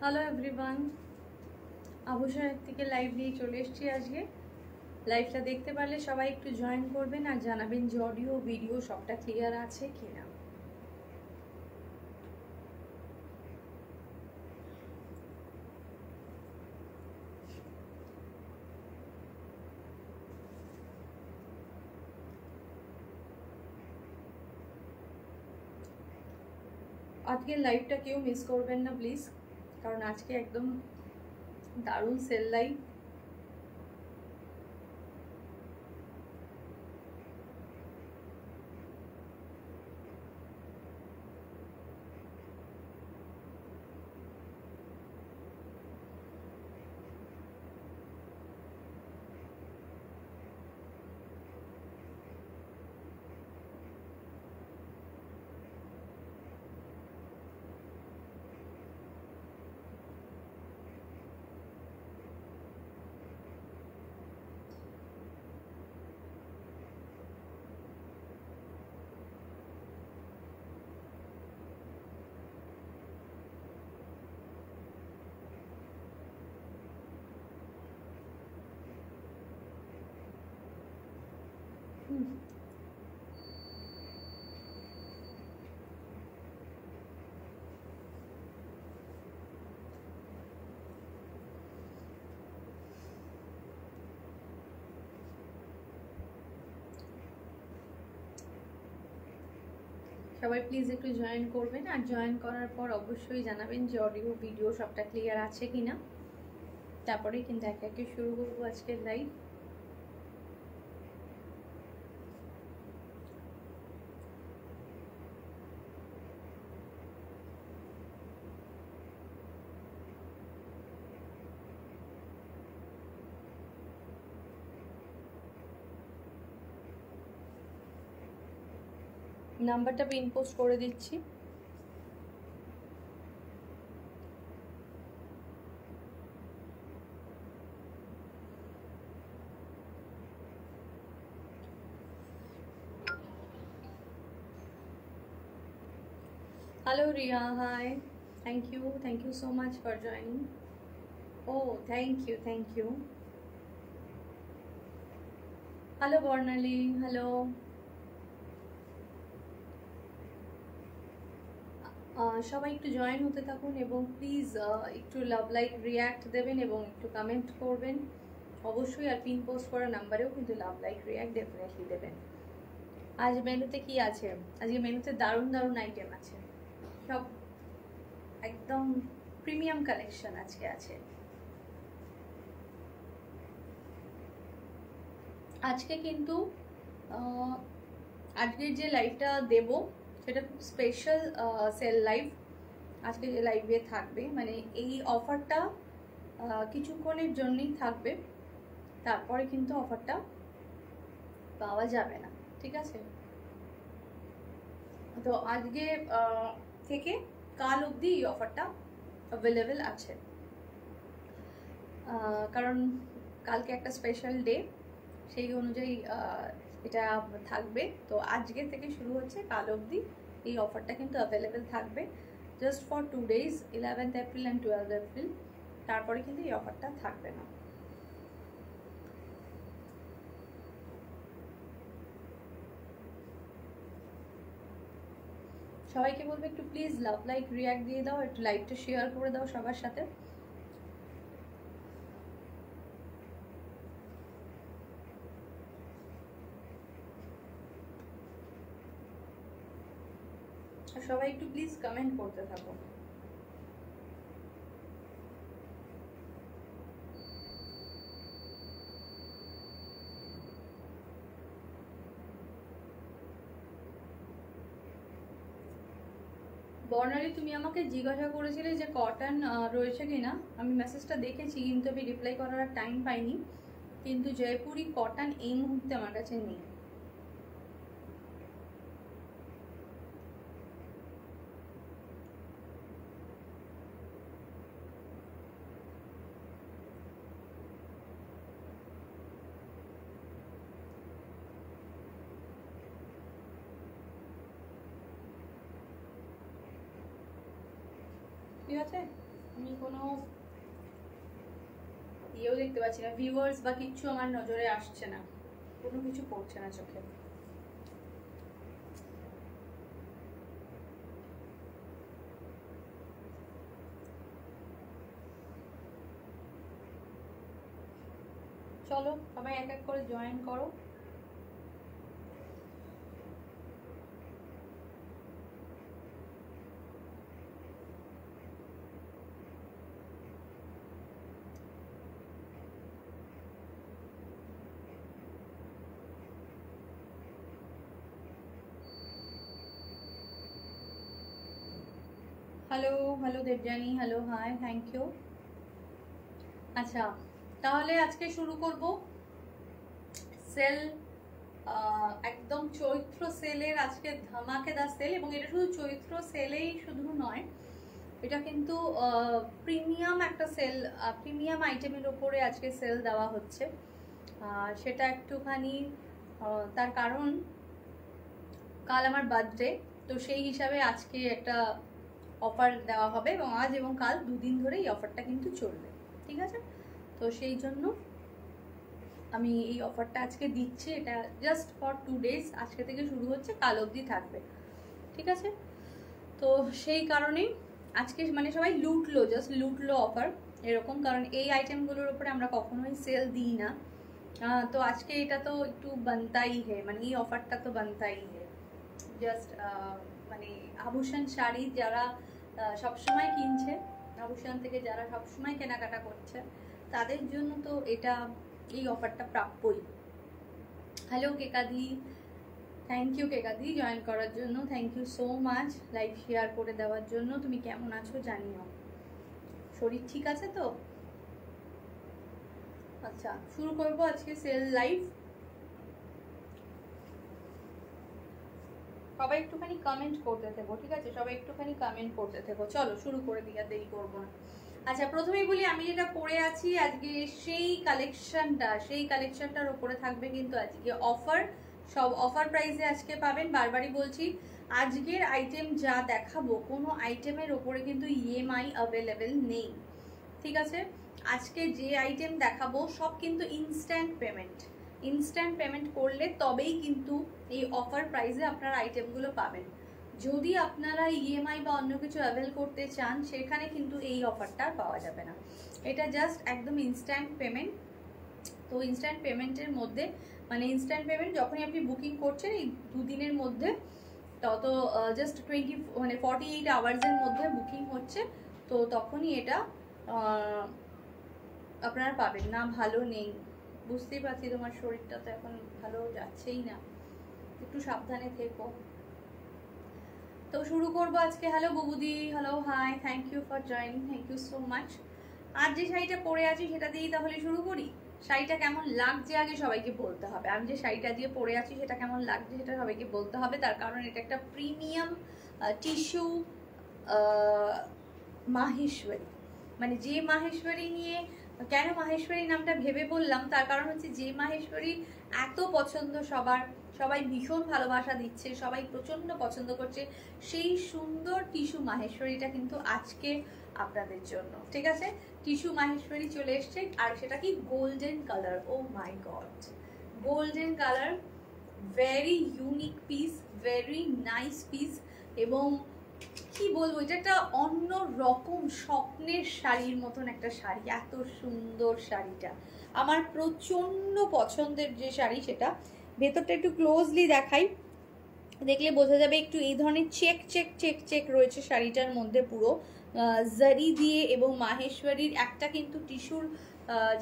Hello everyone, আভূষণের থেকে live নিয়ে চলে এসেছি। আজকে লাইভটা দেখতে পারলে সবাই একটু জয়েন করবেন আর জানাবেন যে অডিও ভিডিও সবটা ক্লিয়ার আছে কিনা। আজকের লাইভটা কেউ মিস করবেন না প্লিজ, কারণ আজকে একদম দারুণ সেল লাইভ। সবাই প্লিজ একটু জয়েন করবেন আর জয়েন করার পর অবশ্যই জানাবেন যে অডিও ভিডিও সবটা ক্লিয়ার আছে কিনা। তারপরে কিন্তু একে একে শুরু করবো আজকের লাইভ। নাম্বারটা পিন পোস্ট করে দিচ্ছি। Hello Ria, hi. Thank you so much for joining. Oh, thank you. Hello Bornali, hello. সবাই একটু জয়েন হতে থাকুন এবং প্লিজ একটু লাভ লাইক রিয়্যাক্ট দেবেন এবং একটু কমেন্ট করবেন অবশ্যই। আর পিন পোস্ট করা নাম্বারেও কিন্তু লাভ লাইক রিয়্যাক্ট ডেফিনেটলি দেবেন। আজ মেনুতে কি আছে? আজকে মেনুতে দারুণ দারুণ আইটেম আছে, সব একদম প্রিমিয়াম কালেকশন আজকে আছে। আজকে কিন্তু আজকের যে লাইভটা দেব সেটা খুব স্পেশাল সেল লাইভ। আজকে যে লাইভে থাকবে মানে এই অফারটা কিছুক্ষণের জন্যই থাকবে, তারপরে কিন্তু অফারটা পাওয়া যাবে না, ঠিক আছে? তো আজকে থেকে কাল অবধি এই অফারটা অ্যাভেলেবেল আছে, কারণ কালকে একটা স্পেশাল ডে, সেই অনুযায়ী এটা থাকবে। তো আজকে থেকে শুরু হচ্ছে, কাল অবধি এই অফারটা কিন্তু অ্যাভেলেবেল থাকবে just for 2 days, 11th April and 12th April. তারপরে কিন্তু এই অফারটা থাকবে না। সবাইকে বলবো একটু প্লিজ লাভ লাইক রিয়্যাক্ট দিয়ে দাও, একটু লাইভটা শেয়ার করে দাও সবার সাথে। সবাই একটু প্লিজ কমেন্ট করতে থাকো। বর্ণালী, তুমি আমাকে জিজ্ঞাসা করেছিলে যে কটন রয়েছে কিনা। আমি মেসেজটা দেখেছি কিন্তু আমি রিপ্লাই করার টাইম পাইনি। কিন্তু জয়পুরি কটন এই মুহূর্তে আমার কাছে নেই। ঠিক আছে, আমি কোনো ইয়েও দেখতে পাচ্ছি না, ভিউয়ার্স বা কিচ্ছু আমার নজরে আসছে না, কোনো কিছু পড়ছে না চোখে। চলো সবাই এক এক করে জয়েন করো। Hello hello Debjani, hello hi, thank you. আচ্ছা তাহলে আজকে শুরু করব সেল, একদম চৈত্র সেলের আজকে ধামাকেদার সেল। এবং এটা শুধু চৈত্র সেলেই শুধু নয়, এটা কিন্তু প্রিমিয়াম একটা সেল, প্রিমিয়াম আইটেমের উপরে আজকে সেল দেওয়া হচ্ছে। সেটা একটুখানি তার কারণ কাল আমার বার্থডে, তো সেই হিসাবে আজকে একটা অফার দেওয়া হবে এবং আজ এবং কাল দুদিন ধরে এই অফারটা কিন্তু চলবে, ঠিক আছে? তো সেই জন্য আমি এই অফারটা আজকে দিচ্ছি, এটা জাস্ট ফর 2 days, আজকে থেকে শুরু হচ্ছে, কাল অবধি থাকবে, ঠিক আছে? তো সেই কারণেই আজকে মানে সবাই লুটলো, জাস্ট লুটলো অফার এরকম, কারণ এই আইটেমগুলোর উপরে আমরা কখনোই সেল দিই না। তো আজকে এটা তো একটু বানতাই হে, মানে এই অফারটা তো বানতাই হে। জাস্ট মানে আভূষণ শাড়ি যারা সবসময় কিনছে, আভূষণ থেকে যারা সবসময় কেনাকাটা করছে, তাদের জন্য তো এটা এই অফারটা প্রাপ্যই। হ্যালো কেকাদি, থ্যাংক ইউ কেকাদি জয়েন করার জন্য, thank you so much live share করে দেওয়ার জন্য। তুমি কেমন আছো জানিও, শরীর ঠিক আছে তো? আচ্ছা শুরু করবো আজকে সেল লাইভ। সবাই একটুখানি কমেন্ট করতে থেকো, ঠিক আছে? সবাই একটুখানি কমেন্ট করতে থেকো। চলো শুরু করে দিই, আর দেরি করবো না। আচ্ছা প্রথমেই বলি, আমি যেটা পরে আছি আজকে সেই কালেকশনটার উপরে থাকবে কিন্তু আজকে অফার, সব অফার প্রাইসে আজকে পাবেন। বারবারই বলছি, আজকের আইটেম যা দেখাবো কোনো আইটেমের ওপরে কিন্তু ইএমআই অ্যাভেলেবেল নেই, ঠিক আছে? আজকে যে আইটেম দেখাবো সব কিন্তু ইনস্ট্যান্ট পেমেন্ট করলে তবেই কিন্তু এই অফার প্রাইসে আপনারা আইটেমগুলো পাবেন। যদি আপনারা ইএমআই বা অন্য কিছু অ্যাভেল করতে চান, সেখানে কিন্তু এই অফারটা পাওয়া যাবে না। এটা জাস্ট একদম ইনস্ট্যান্ট পেমেন্ট। তো ইনস্ট্যান্ট পেমেন্টের মধ্যে মানে ইনস্ট্যান্ট পেমেন্ট যখনই আপনি বুকিং করছেন এই 2 দিনের মধ্যে, তত জাস্ট 48 আওয়ার্সের মধ্যে বুকিং হচ্ছে, তো তখনই এটা আপনারা পাবেন। না ভালো নেই, বুঝতেই পারছি তোমার শরীরটা তো এখন ভালো যাচ্ছেই না, একটু সাবধানে থেকো। তো শুরু করবো আজকে। হ্যালো বুবুদি, hello hi, thank you for joining, thank you so much. আর যে শাড়িটা পরে আছি সেটা দিয়েই তাহলে শুরু করি। শাড়িটা কেমন লাগছে আগে সবাইকে বলতে হবে। আমি যে শাড়িটা দিয়ে পরে আছি সেটা কেমন লাগছে সেটা সবাইকে বলতে হবে, তার কারণ এটা একটা প্রিমিয়াম টিস্যু মাহেশ্বরী। মানে যে মাহেশ্বরী নিয়ে, কেন মাহেশ্বরী নামটা ভেবে বললাম, তার কারণ হচ্ছে যে মাহেশ্বরী এত পছন্দ সবার, সবাই ভীষণ ভালোবাসা দিচ্ছে, সবাই প্রচন্ড পছন্দ করছে, সেই সুন্দর টিস্যু মাহেশ্বরীটা কিন্তু আজকে আপনাদের জন্য, ঠিক আছে? টিস্যু মাহেশ্বরী চলে এসছে, আর সেটা কি golden colour. Oh my God, golden colour, very unique piece, very nice piece. এবং কি বলবো, এটা একটা অন্য রকম স্বপ্নের শাড়ির মতন একটা শাড়ি, এত সুন্দর শাড়িটা আমার প্রচন্ড পছন্দের যে শাড়ি, সেটা ভেতরটা একটু ক্লোজলি দেখাই, দেখলে বোঝা যাবে। একটু এই ধরনের চেক চেক চেক চেক রয়েছে শাড়িটার মধ্যে, পুরো জারি দিয়ে, এবং মাহেশ্বরীর একটা কিন্তু টিস্যুর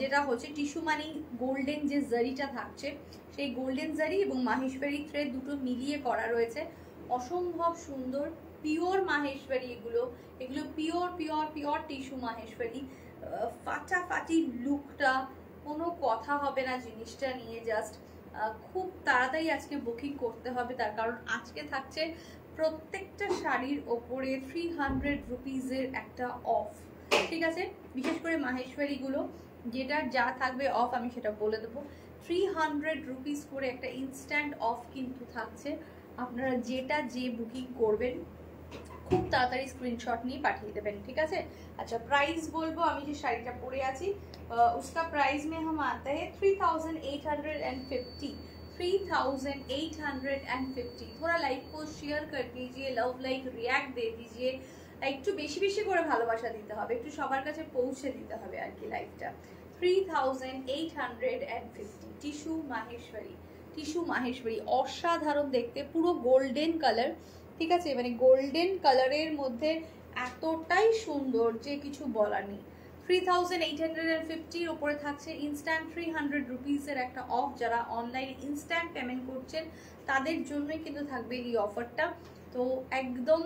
যেটা হচ্ছে টিস্যু মানেই গোল্ডেন যে জারিটা থাকছে, সেই গোল্ডেন জারি এবং মাহেশ্বরী থ্রেড দুটো মিলিয়ে করা রয়েছে, অসম্ভব সুন্দর। পিওর মাহেশ্বরী, এগুলো pure pure pure tissue Maheshwari. ফাটাফাটি লুকটা, কোনো কথা হবে না জিনিসটা নিয়ে। জাস্ট খুব তাড়াতাড়ি আজকে বুকিং করতে হবে, তার কারণ আজকে থাকছে প্রত্যেকটা শাড়ির ওপরে 300 রুপিজের একটা অফ, ঠিক আছে? বিশেষ করে মাহেশ্বরীগুলো যেটার যা থাকবে অফ আমি সেটা বলে দেবো। 300 রুপিস করে একটা ইনস্ট্যান্ট অফ কিন্তু থাকছে। আপনারা যেটা যে বুকিং করবেন খুব তাড়াতাড়ি স্ক্রিনশট নিয়ে পাঠিয়ে দেবেন, ঠিক আছে। अच्छा प्राइस बोलबो আমি যে শাড়িটা পরে আছি उसका प्राइस में हम आता है 3850 3850। थोड़ा लाइक को शेयर कर दीजिए, लव लाइक रिएक्ट दे दीजिए, একটু বেশি বেশি করে ভালোবাসা দিতে হবে, একটু সবার কাছে পৌঁছে দিতে হবে আর কি লাইভটা। 3850 টিস্যু মাহেশ্বরী, টিস্যু মাহেশ্বরী অসাধারণ দেখতে, পুরো গোল্ডেন কালার, ঠিক আছে, মানে গোল্ডেন কালারের মধ্যে এতটাই সুন্দর যে কিছু বলার নেই। 3850 উপরে থাকছে ইনস্ট্যান্ট 300 রুপিসের একটা অফ। যারা অনলাইনে ইনস্ট্যান্ট পেমেন্ট করছেন তাদের জন্যই কিন্তু থাকবে এই অফারটা, তো একদম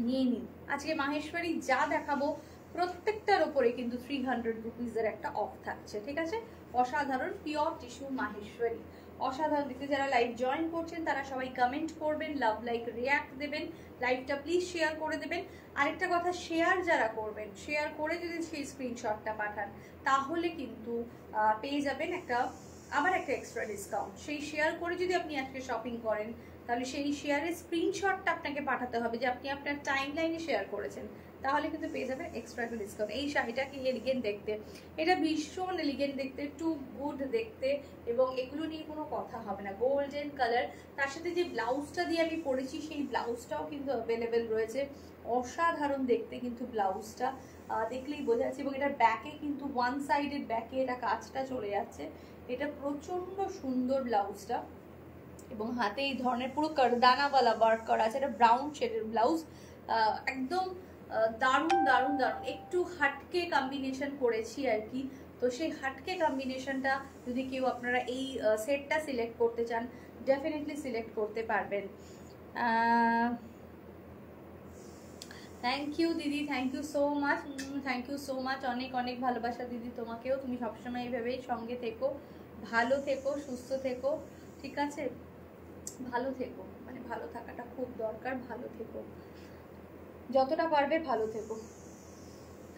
নিয়ে নিন। আজকে মাহেশ্বরী যা দেখাবো প্রত্যেকটার উপরে কিন্তু 300 রুপিসের একটা অফ থাকছে, ঠিক আছে। অসাধারণ পিওর টিস্যু মাহেশ্বরী, অসাধারণ দেখতে। যারা লাইভ জয়েন করছেন তারা সবাই কমেন্ট করবেন, লাভ লাইক রিয়াক্ট দেবেন, লাইভটা প্লিজ শেয়ার করে দেবেন। আরেকটা কথা, শেয়ার যারা করবেন, শেয়ার করে যদি সেই স্ক্রিনশটটা পাঠান তাহলে কিন্তু পেয়ে যাবেন আবার একটা এক্সট্রা ডিসকাউন্ট। সেই শেয়ার করে যদি আপনি আজকে শপিং করেন তাহলে সেই শেয়ারের স্ক্রিনশটটা আপনাকে পাঠাতে হবে যে আপনি আপনার টাইম লাইনে শেয়ার করেছেন, তাহলে কিন্তু পেয়ে যাবেন এক্সট্রা একটা ডিসকাউন্ট। এই শাড়িটা কি এলিগেন্ট দেখতে, এটা ভীষণ এলিগেন্ট দেখতে, টু গুড দেখতে, এবং এগুলো নিয়ে কোনো কথা হবে না। গোল্ডেন কালার, তার সাথে যে ব্লাউজটা দিয়ে আমি পরেছি সেই ব্লাউজটাও কিন্তু অ্যাভেলেবেল রয়েছে, অসাধারণ দেখতে কিন্তু ব্লাউজটা দেখলেই বোঝা যাচ্ছে। এবং এটার ব্যাকে কিন্তু ওয়ান সাইডের ব্যাকে এটা কাজটা চলে যাচ্ছে, এটা প্রচন্ড সুন্দর ব্লাউজটা। এবং হাতে এই ধরনের পুরো কারদানাওয়ালা ওয়ার্ক করা আছে, এটা ব্রাউন শেডের ব্লাউজ, একদম দারুণ দারুণ দারুণ। একটু হাটকে কম্বিনেশন করেছি আর কি, তো সেই হাটকে কম্বিনেশনটা যদি কেউ আপনারা এই সেটটা সিলেক্ট করতে চান ডেফিনেটলি সিলেক্ট করতে পারবেন। থ্যাংক ইউ দিদি, thank you so much, thank you so much, অনেক অনেক ভালোবাসা দিদি তোমাকেও। তুমি সবসময় এইভাবেই সঙ্গে থেকো, ভালো থেকো, সুস্থ থেকো, ঠিক আছে, ভালো থেকো, মানে ভালো থাকাটা খুব দরকার, ভালো থেকো, যতটা পারবে ভালো থেকো।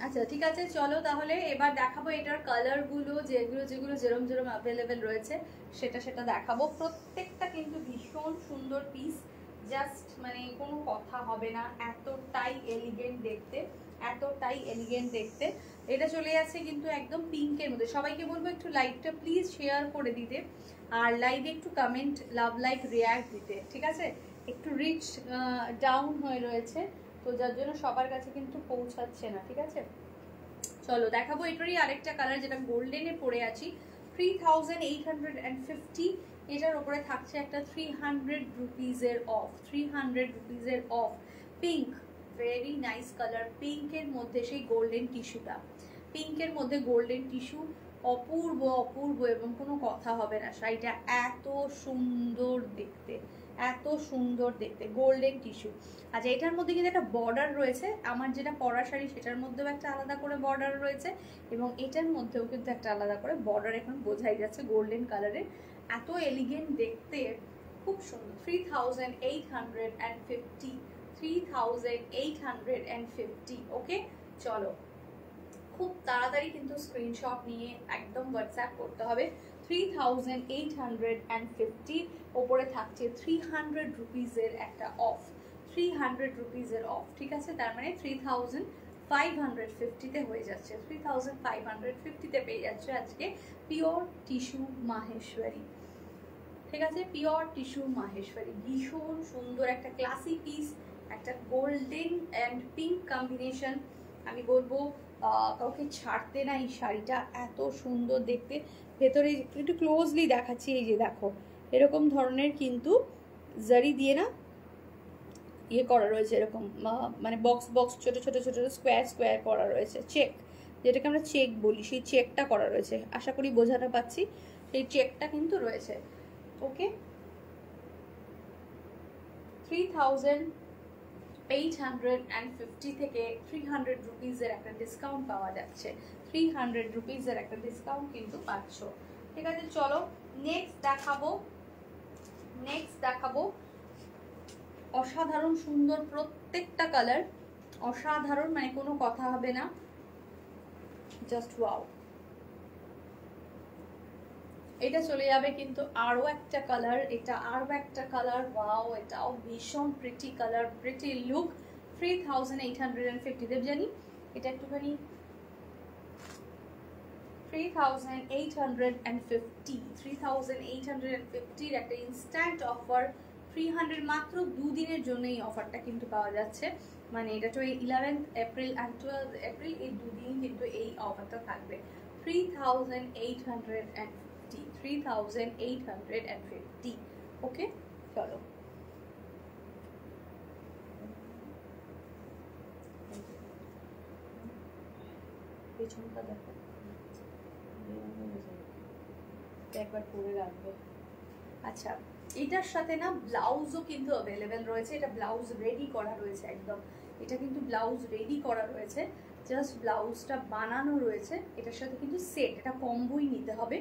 আচ্ছা ঠিক আছে, চলো তাহলে এবার দেখাবো এটার কালারগুলো, যেগুলো যেগুলো যেরম যেরম অ্যাভেলেবেল রয়েছে সেটা দেখাবো। প্রত্যেকটা কিন্তু ভীষণ সুন্দর পিস, জাস্ট মানে কোনো কথা হবে না, এতটাই এলিগেন্ট দেখতে, এতটাই এলিগেন্ট দেখতে। এটা চলে যাচ্ছে কিন্তু একদম পিঙ্কের মধ্যে। সবাইকে বলবো একটু লাইভটা প্লিজ শেয়ার করে দিতে, আর লাইভে একটু কমেন্ট, লাভ লাইক রিয়াক্ট দিতে, ঠিক আছে। একটু রিচ ডাউন হয়ে রয়েছে, তো যার জন্য সবার কাছে কিন্তু পৌঁছাচ্ছে না, ঠিক আছে। চলো দেখাবো এটারই আরেকটা কালার, যেটা গোল্ডেনে পরে আছি। 3850, এটার উপরে থাকছে একটা 300 রুপিসের অফ, 300 রুপিসের off. Pink, very nice colour, পিঙ্কের মধ্যে সেই গোল্ডেন টিস্যুটা, পিঙ্কের মধ্যে গোল্ডেন টিস্যু, অপূর্ব অপূর্ব, এবং কোনো কথা হবে না। শাড়িটা এত সুন্দর দেখতে, এত সুন্দর দেখতে, গোল্ডেন টিস্যু। আচ্ছা এটার মধ্যে কিন্তু একটা বর্ডার রয়েছে, আমার যেটা পরা শাড়ি সেটার মধ্যেও একটা আলাদা করে বর্ডার রয়েছে, এবং এটার মধ্যেও কিন্তু একটা আলাদা করে বর্ডার, এখন বোঝাই যাচ্ছে গোল্ডেন কালারের, এত এলিগেন্ট দেখতে, খুব সুন্দর। 3850, 3850, ওকে। চলো খুব তাড়াতাড়ি কিন্তু স্ক্রিনশট নিয়ে একদম হোয়াটসঅ্যাপ করতে হবে। 3850 ওপরে থাকছে 300 রুপিসের একটা অফ, 300 রুপিসের অফ, ঠিক আছে। তার মানে 3550-তে হয়ে যাচ্ছে, 3550-তে পেয়ে যাচ্ছে আজকে পিওর টিস্যু মাহেশ্বরী, ঠিক আছে। পিওর টিস্যু মাহেশ্বরী ভীষণ সুন্দর একটা ক্লাসি পিস, একটা গোল্ডেন অ্যান্ড পিঙ্ক কম্বিনেশন। আমি বলবো কাউকে ছাড়তে না এই শাড়িটা, এত সুন্দর দেখতে। ভেতরে একটু ক্লোজলি দেখাচ্ছি, এই যে দেখো এরকম ধরনের কিন্তু জারি দিয়ে না ইয়ে করা রয়েছে, এরকম মানে বক্স বক্স ছোট ছোট ছোট স্কোয়ার স্কোয়ার করা রয়েছে, চেক, যেটাকে আমরা চেক বলি, সেই চেকটা করা রয়েছে। আশা করি বোঝাতে পারছি, সেই চেকটা কিন্তু রয়েছে, ওকে। 3850 থেকে 300 রুপিসের একটা ডিসকাউন্ট পাওয়া যাচ্ছে, 300 রুপিসের একটা ডিসকাউন্ট কিন্তু পাচ্ছ, ঠিক আছে। চলো নেক্সট দেখাবো অসাধারণ সুন্দর প্রত্যেকটা কালার, অসাধারণ, মানে কোনো কথা হবে না, জাস্ট ওয়াও। এটা চলে যাবে কিন্তু আরো একটা কালার, এটা আরো একটা কালার, ওয়াও এটাও ভীষণ pretty colour, pretty look. 3850 Debjani এটা একটুখানি 3850 একটা ইনস্ট্যান্ট অফার। 300 মাত্র দুদিনের জন্য এই অফারটা কিন্তু পাওয়া যাচ্ছে, মানে এটা তো 11 এপ্রিল অ্যান্ড 12 এপ্রিল এই দুদিন কিন্তু এই অফারটা থাকবে। 3850 ওকে চলো পেছনটা দেখো, একবার পরে রাখবে। আচ্ছা এটার সাথে না ব্লাউজও কিন্তু অ্যাভেলেবেল রয়েছে, এটা ব্লাউজ রেডি করা রয়েছে একদম, এটা কিন্তু ব্লাউজ রেডি করা রয়েছে, জাস্ট ব্লাউজটা বানানো রয়েছে। এটার সাথে কিন্তু সেট, এটা কম্বোই নিতে হবে।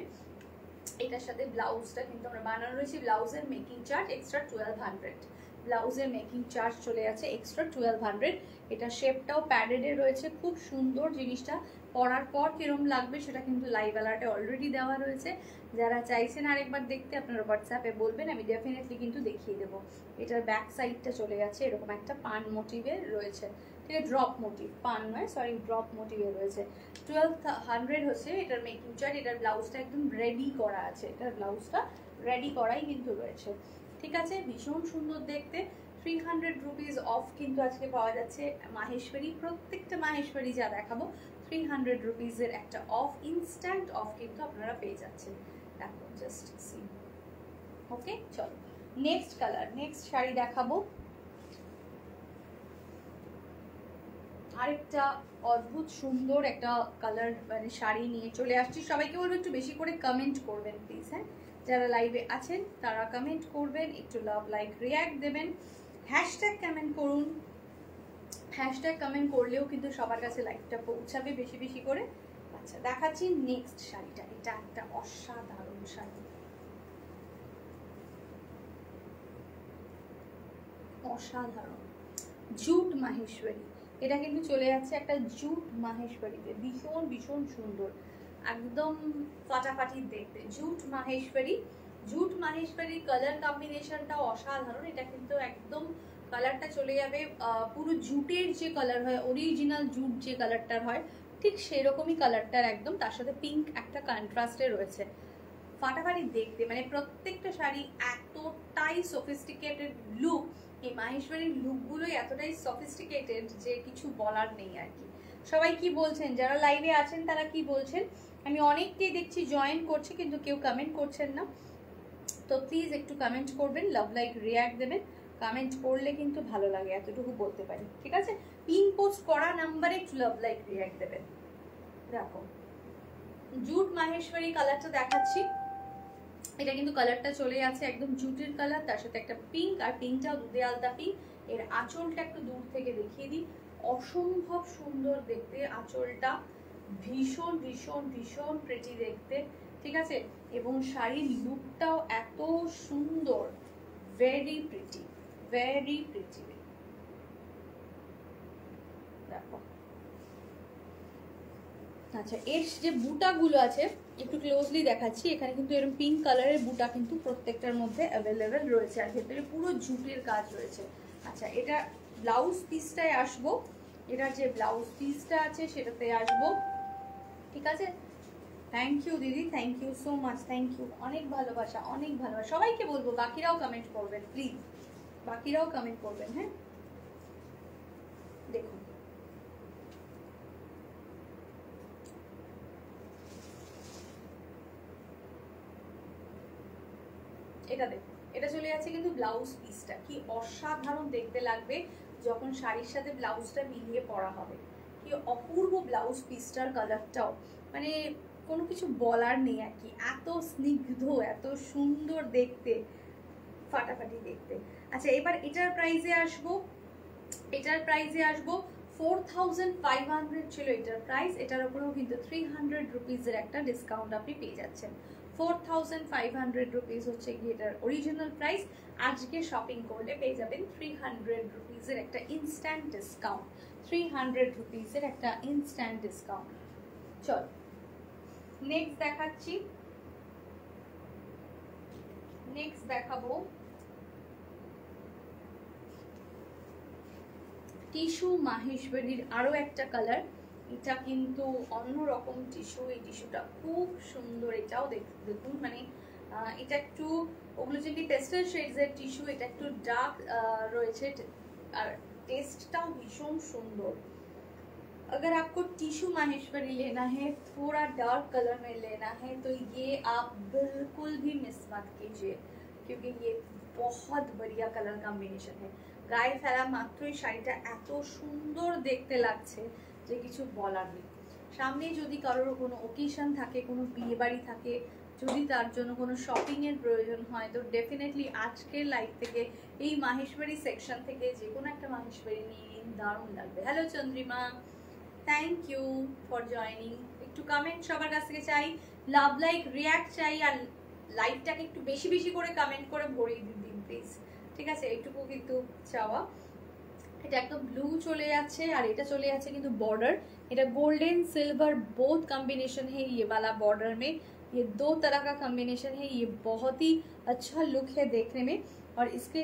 এটার সাথে ব্লাউজটা কিন্তু আমরা বানানো রয়েছে, ব্লাউজের মেকিং চার্জ এক্সট্রা 1200, ব্লাউজের মেকিং চার্জ চলে যাচ্ছে এক্সট্রা 1200। এটা শেপটাও প্যাডেডে রয়েছে, খুব সুন্দর জিনিসটা। পরার পর কিরম লাগবে সেটা কিন্তু লাইভ অ্যালার্টে অলরেডি দেওয়া রয়েছে, যারা চাইছেন আরেকবার দেখতে আপনারা হোয়াটসঅ্যাপে বলবেন, আমি ডেফিনেটলি কিন্তু দেখিয়ে দেবো। এটার ব্যাক সাইডটা চলে যাচ্ছে এরকম একটা পান মোটিভের রয়েছে, ঠিক আছে, ড্রপ মোটিভ, পান নয় সরি ড্রপ মোটিভে রয়েছে। 1200 হচ্ছে এটার মেকিং চার্জ। এটার ব্লাউজটা একদম রেডি করা আছে, এটার ব্লাউজটা রেডি করাই কিন্তু রয়েছে, ঠিক আছে, ভীষণ সুন্দর দেখতে। 300 রুপিস অফ কিন্তু আজকে পাওয়া যাচ্ছে মাহেশ্বরী, প্রত্যেকটা মাহেশ্বরী যা দেখাবো 300 রুপিসের একটা অফ, ইনস্ট্যান্ট অফ কিন্তু আপনারা পেয়ে যাচ্ছেন। দেখো জাস্ট সি, ওকে চলো নেক্সট কালার, নেক্সট শাড়ি দেখাবো। আরেকটা অদ্ভুত সুন্দর একটা কালার মানে শাড়ি নিয়ে চলে আসছি। সবাইকে বলবো একটু বেশি করে কমেন্ট করবেন প্লিজ, হ্যাঁ যারা লাইভে আছেন তারা কমেন্ট করবেন, একটু লাভ লাইক রিয়াক্ট দেবেন, হ্যাশট্যাগ কমেন্ট করুন। হ্যাশট্যাগ কমেন্ট করলেও কিন্তু সবার কাছে লাইভটা পৌঁছাবে বেশি বেশি করে। আচ্ছা দেখাচ্ছি নেক্সট শাড়িটা, এটা একটা অসাধারণ শাড়ি, অসাধারণ জুট মাহেশ্বরী। এটা কিন্তু চলে যাচ্ছে একটা জুট মাহেশ্বরীতে, ভীষণ ভীষণ সুন্দর, একদম ফাটাফাটি দেখতে jute Maheshwari. Jute Maheshwari colour কম্বিনেশনটাও অসাধারণ, এটা কিন্তু একদম কালারটা চলে যাবে পুরো জুটের যে কালার হয়, অরিজিনাল জুট যে কালারটার হয় ঠিক সেরকমই কালারটার একদম, তার সাথে পিঙ্ক একটা কন্ট্রাস্টে রয়েছে, ফাটাফাটি দেখতে, মানে প্রত্যেকটা শাড়ি এতটাই সফিস্টিকেটেড লুক। এই মাহেশ্বরীর লুকগুলোই এতটাই সফিস্টিকেটেড যে কিছু বলার নেই আর কি। সবাই কি বলছেন, যারা লাইভে আছেন তারা কি বলছেন? আমি অনেককেই দেখছি জয়েন করছে কিন্তু কেউ কমেন্ট করছেন না, তো প্লিজ একটু কমেন্ট করবেন, লাভ লাইক রিয়াক্ট দেবেন, কমেন্ট করলে কিন্তু ভালো লাগে এতটুকু বলতে পারি, ঠিক আছে। পিন পোস্ট করা নাম্বারে একটু লাভ লাইক রিয়াক্ট দেবেন। দেখো জুট মাহেশ্বরী কালারটা দেখাচ্ছি, এটা কিন্তু কালারটা চলে যাচ্ছে একদম জুটের কালার, তার সাথে একটা পিঙ্ক, আর পিঙ্কটাও দুধে আলতা পিঙ্ক। এর আঁচলটা একটু দূর থেকে দেখিয়ে দিই, অসম্ভব সুন্দর দেখতে আঁচলটা, ভীষণ ভীষণ ভীষণ প্রিটি দেখতে, ঠিক আছে, এবং শাড়ির লুকটাও এত সুন্দর, ভেরি প্রিটি, ভেরি প্রিটি। দেখো আচ্ছা এর যে বুটাগুলো আছে একটু ক্লোজলি দেখাচ্ছি, এখানে কিন্তু এরকম পিঙ্ক কালারের বুটা কিন্তু প্রত্যেকটার মধ্যে অ্যাভেলেবেল রয়েছে, আর ভেতরে পুরো জুটের কাজ রয়েছে। আচ্ছা এটা ব্লাউজ পিসটায় আসবো, এটার যে ব্লাউজ পিসটা আছে সেটাতে আসবো, ঠিক আছে। থ্যাংক ইউ দিদি, thank you so much, thank you, অনেক ভালোবাসা, অনেক ভালোবাসা। সবাইকে বলবো বাকিরাও কমেন্ট করবেন প্লিজ, বাকিরাও কমেন্ট করবেন, হ্যাঁ। দেখুন এটা দেখুন, এটা চলে যাচ্ছে কিন্তু ব্লাউজ পিসটা, কি অসাধারণ দেখতে লাগবে যখন শাড়ির সাথে ব্লাউজটা মিলিয়ে পরা হবে, কি অপূর্ব ব্লাউজ পিসটার কালারটাও, মানে কোনো কিছু বলার নেই আর কি, এত স্নিগ্ধ এত সুন্দর দেখতে, ফাটাফাটি দেখতে। আচ্ছা এবার এটার প্রাইসে আসবো, এটার প্রাইসে আসবো 4500 ছিল এটার প্রাইস, এটার উপরেও কিন্তু 300 রুপিসের একটা ডিসকাউন্ট আপনি পেয়ে যাচ্ছেন। 4500 রুপিস হচ্ছে কি এটার অরিজিনাল প্রাইস, আজকে শপিং করলে পেয়ে যাবেন 300 রুপিসের একটা ইনস্ট্যান্ট ডিসকাউন্ট, 300 রুপিসের একটা ইনস্ট্যান্ট ডিসকাউন্ট। চল নেক্সট দেখাচ্ছি, নেক্সট দেখাবো টিস্যু মাহেশ্বরীর আরো একটা কালার। এটা কিন্তু অন্যরকম টিস্যু, এই টিস্যুটা খুব সুন্দর। এটাও দেখুন মানে এটা একটু ওগুলো যে পেস্টেল শেডস এর টিস্যু, এটা একটু ডার্ক রয়েছে আর टेस्टটাও ভীষণ সুন্দর। अगर आपको टिश्यू माहेश्वरी लेना है, थोड़ा डार्क कलर में लेना है, तो ये आप बिल्कुल भी मिस मत कीजिए, क्योंकि ये बहुत बढ़िया कलर कॉम्बिनेशन है। गाয়ে ফেলা মাত্রই শাড়িটা এত সুন্দর দেখতে লাগছে যে কিছু বলার নেই। সামনে যদি কারোর কোনো ওকেশন থাকে, কোনো বিয়ে বাড়ি থাকে, যদি তার জন্য কোনো শপিং এর প্রয়োজন হয়, তো ডেফিনেটলি আজকের লাইভ থেকে এই মাহেশ্বরী সেকশন থেকে যে কোনো একটা মাহেশ্বরী নিয়ে দারুণ লাগবে। Hello Chandrima, thank you for joining. একটু কমেন্ট সবার কাছ থেকে চাই, লাভ লাইক রিয়াক্ট চাই, আর লাইভটাকে একটু বেশি বেশি করে কমেন্ট করে ভরিয়ে দিন প্লিজ, ঠিক আছে? এইটুকু কিন্তু চাওয়া। এটা একদম ব্লু চলে যাচ্ছে আর এটা চলে যাচ্ছে কিন্তু बॉर्डर, এটা गोल्डन सिल्वर बोथ कॉम्बिनेशन है ये वाला बॉर्डर में। ये दो तरह का कॉम्बिनेशन है, ये बहुत ही अच्छा लुक है देखने में। और इसके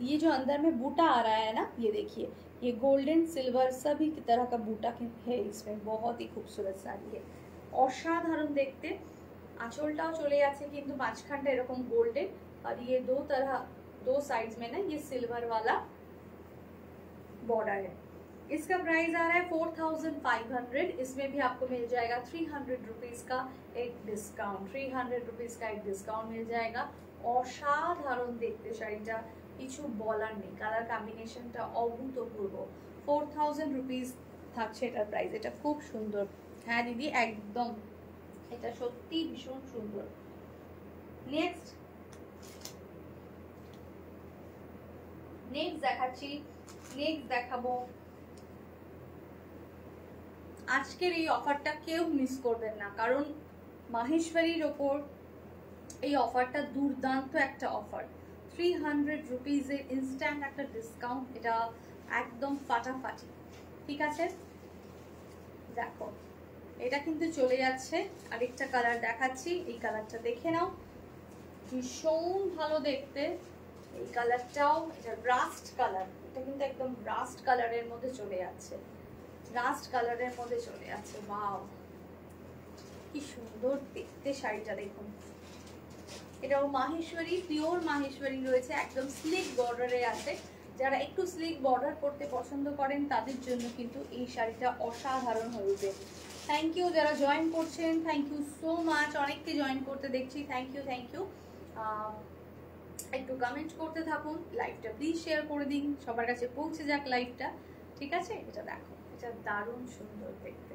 ये जो अंदर में बूटा आ रहा है ना, ये देखिए, ये गोल्डन सिल्वर सभी की तरह का बूटा है इसमें। बहुत ही खूबसूरत साड़ी है, असाधारण देखते। आंचलटाও চলে যাচ্ছে কিন্তু মাঝখানটা এরকম গোল্ডেন, और ये दो साइड्स में ना ये सिल्वर वाला बॉर्डर है। इसका प्राइस आ रहा है 4500। इसमें भी आपको मिल जाएगा 300 रुपीज का एक डिस्काउंट, 300 रुपीज का एक डिस्काउंट मिल जाएगा। অসাধারণ দেখতে শাড়িটা, কিছু বলার নেই, কালার কম্বিনেশনটা অভূতপূর্ব। 4000 রুপিস থাকছে এটার প্রাইস। এটা খুব সুন্দর। হ্যাঁ দিদি একদম, এটা সত্যি ভীষণ সুন্দর। নেক্সট দেখাচ্ছি, নেক্সট দেখাবো। আজকের এই অফারটা কেউ মিস করবেন না, কারণ মাহেশ্বরীর ওপর এই অফারটা দুর্দান্ত একটা অফার। 300 রুপিজের ইনস্ট্যান্ট একটা ডিসকাউন্ট, এটা একদম ফাটাফাটি, ঠিক আছে? দেখো এটা কিন্তু চলে যাচ্ছে। আরেকটা কালার দেখাচ্ছি, এই কালারটা দেখে নাও, ভীষণ ভালো দেখতে এই কালারটাও। এটা রাস্ট কালার, এটা কিন্তু একদম রাস্ট কালারের মধ্যে চলে যাচ্ছে, রাস্ট কালারের মধ্যে চলে যাচ্ছে। ওয়াও কি সুন্দর দেখতে শাড়িটা, দেখুন। এটাও মাহেশ্বরী, পিওর মাহেশ্বরী রয়েছে, একদম স্লিক বর্ডারে আছে। যারা একটু স্লিক বর্ডার করতে পছন্দ করেন তাদের জন্য কিন্তু এই শাড়িটা অসাধারণ হয়ে উঠবে। থ্যাংক ইউ যারা জয়েন করছেন, থ্যাংক ইউ সো মাচ। অনেককে জয়েন করতে দেখছি, থ্যাংক ইউ থ্যাংক ইউ। একটু কমেন্ট করতে থাকুন, লাইভটা প্লিজ শেয়ার করে দিন, সবার কাছে পৌঁছে যাক লাইভটা, ঠিক আছে? এটা দেখো, এটা দারুণ সুন্দর দেখতে,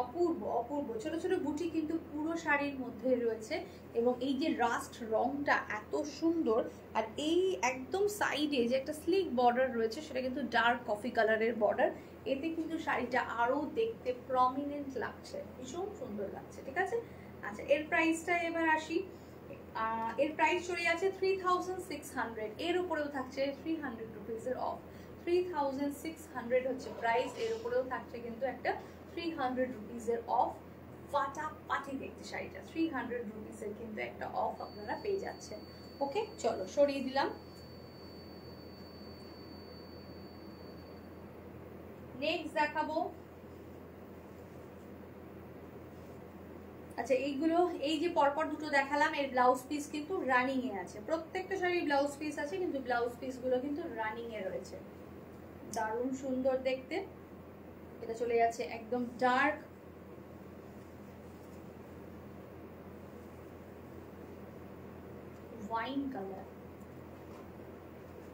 অপূর্ব অপূর্ব। ছোট ছোট বুটি কিন্তু পুরো শাড়ির মধ্যে রয়েছে, এবং এই যে রাস্ট রংটা এত সুন্দর। আর এই একদম সাইডে যে একটা স্লিক বর্ডার রয়েছে, সেটা কিন্তু ডার্ক কফি কালারের বর্ডার। এতে কিন্তু শাড়িটা আরো দেখতে প্রমিনেন্ট লাগছে, ভীষণ সুন্দর লাগছে, ঠিক আছে? আচ্ছা, এর প্রাইসটা এবার আসি। এর প্রাইস চলে যাচ্ছে 3600। এর উপরেও থাকছে 300 রুপিসের অফ। 3600 হচ্ছে প্রাইস, এর উপরেও থাকছে কিন্তু একটা 300 রুপিসের অফ। ফাটাফাটি দেখতে শাড়িটা, 300 রুপিসের কিন্তু একটা অফ আপনারা পেয়ে যাচ্ছেন। ওকে, চলো সরিয়ে দিলাম। নেক্সট দেখাবো। আচ্ছা, এইগুলো এই যে পরপর দুটো দেখালাম, এর ব্লাউজ পিস কিন্তু রানিং এ আছে। প্রত্যেকটা শাড়ির ব্লাউজ পিস আছে, কিন্তু ব্লাউজ পিস গুলো কিন্তু রানিং এ রয়েছে। দারুণ সুন্দর দেখতে। এটা চলে যাচ্ছে একদম ডার্ক ওয়াইন কালার,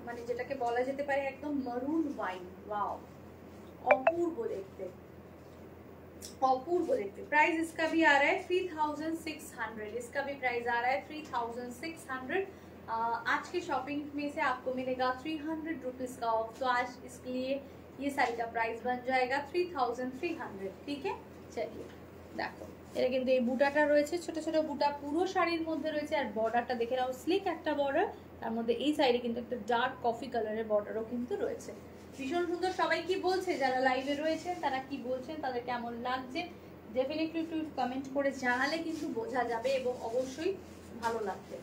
মানে যেটাকে বলা যেতে পারে একদম মারুন ওয়াইন। ওয়াও, অপূর্ব দেখতে, অपूर्व देखते। प्राइस इसका भी आ रहा है 3600। इसका भी प्राइस आ रहा है 3600। आज के शॉपिंग में से आपको मिलेगा 300 रुपीज का ऑफ। तो आज इसके लिए ये साड़ी का प्राइस बन जाएगा 3300, ठीक है? चलिए देखो, এটা কিন্তু এই বুটাটা রয়েছে, ছোট ছোট বুটা পুরো শাড়ির মধ্যে রয়েছে। আর বর্ডারটা দেখে নাও, স্লিক একটা বর্ডার, তার মধ্যে এই সাইডে কিন্তু একটা ডার্ক কফি কালারের বর্ডারও কিন্তু রয়েছে। ভীষণ সুন্দর। সবাই কি বলছে, যারা লাইভে রয়েছে তারা কি বলছেন, তাদের কেমন লাগছে ডেফিনেটলি একটু কমেন্ট করে জানালে কিন্তু বোঝা যাবে, এবং অবশ্যই ভালো লাগবে।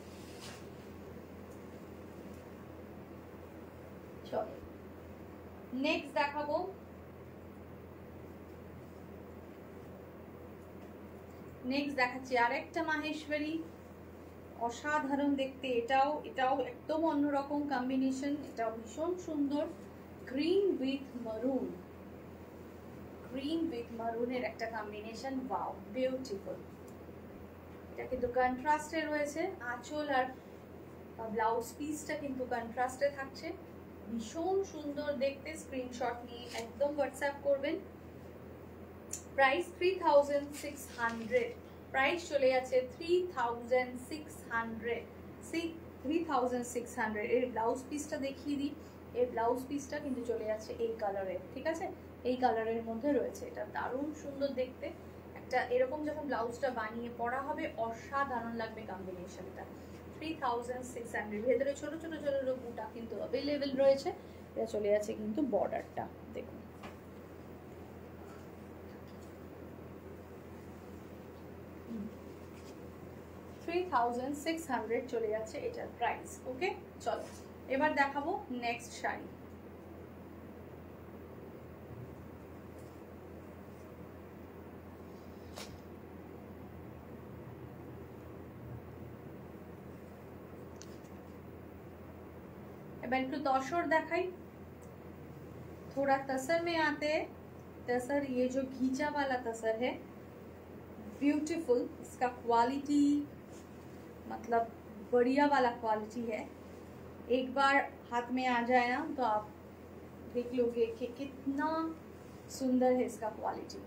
চলো নেক্সট দেখাবো নেক্সট দেখাচ্ছি আরেকটা মাহেশ্বরী, অসাধারণ দেখতে। এটাও এটাও একদম অন্যরকম কম্বিনেশন, এটাও ভীষণ সুন্দর। গ্রিন উইথ মারুন, গ্রিন উইথ মারুনের একটা কম্বিনেশন, ওয়াও বিউটিফুল। এটা কিন্তু কন্ট্রাস্টে রয়েছে, আঁচল আর ব্লাউজ পিসটা কিন্তু কন্ট্রাস্টে থাকছে, ভীষণ সুন্দর দেখতে। স্ক্রিনশট নিয়ে একদম হোয়াটসঅ্যাপ করবেন। প্রাইস 3600, প্রাইস চলে যাচ্ছে 3600। এর ব্লাউজ পিসটা দেখিয়ে দিই, এর ব্লাউজ পিসটা কিন্তু চলে যাচ্ছে এই কালারের, ঠিক আছে, এই কালারের মধ্যে রয়েছে। এটা দারুণ সুন্দর দেখতে, একটা এরকম যখন ব্লাউজটা বানিয়ে পরা হবে অসাধারণ লাগবে কম্বিনেশনটা। 3600, ভেতরে ছোট ছোট ছোট বুটা কিন্তু অ্যাভেলেবেল রয়েছে। এটা চলে যাচ্ছে কিন্তু বর্ডারটা দেখুন, $3600 চলে যাচ্ছে এটার প্রাইস। ওকে চলো এবার দেখাবো নেক্সট শাড়ি। एबार एक तसर देखाई, थोड़ा तसर में आते हैं। तसर ये जो घींचा वाला तसर है, ब्यूटीफुल, इसका क्वालिटी मतलब बढ़िया वाला क्वालिटी है। एक बार हाथ में आ जाए ना तो आप देख लोगे कि कितना सुंदर है इसका क्वालिटी।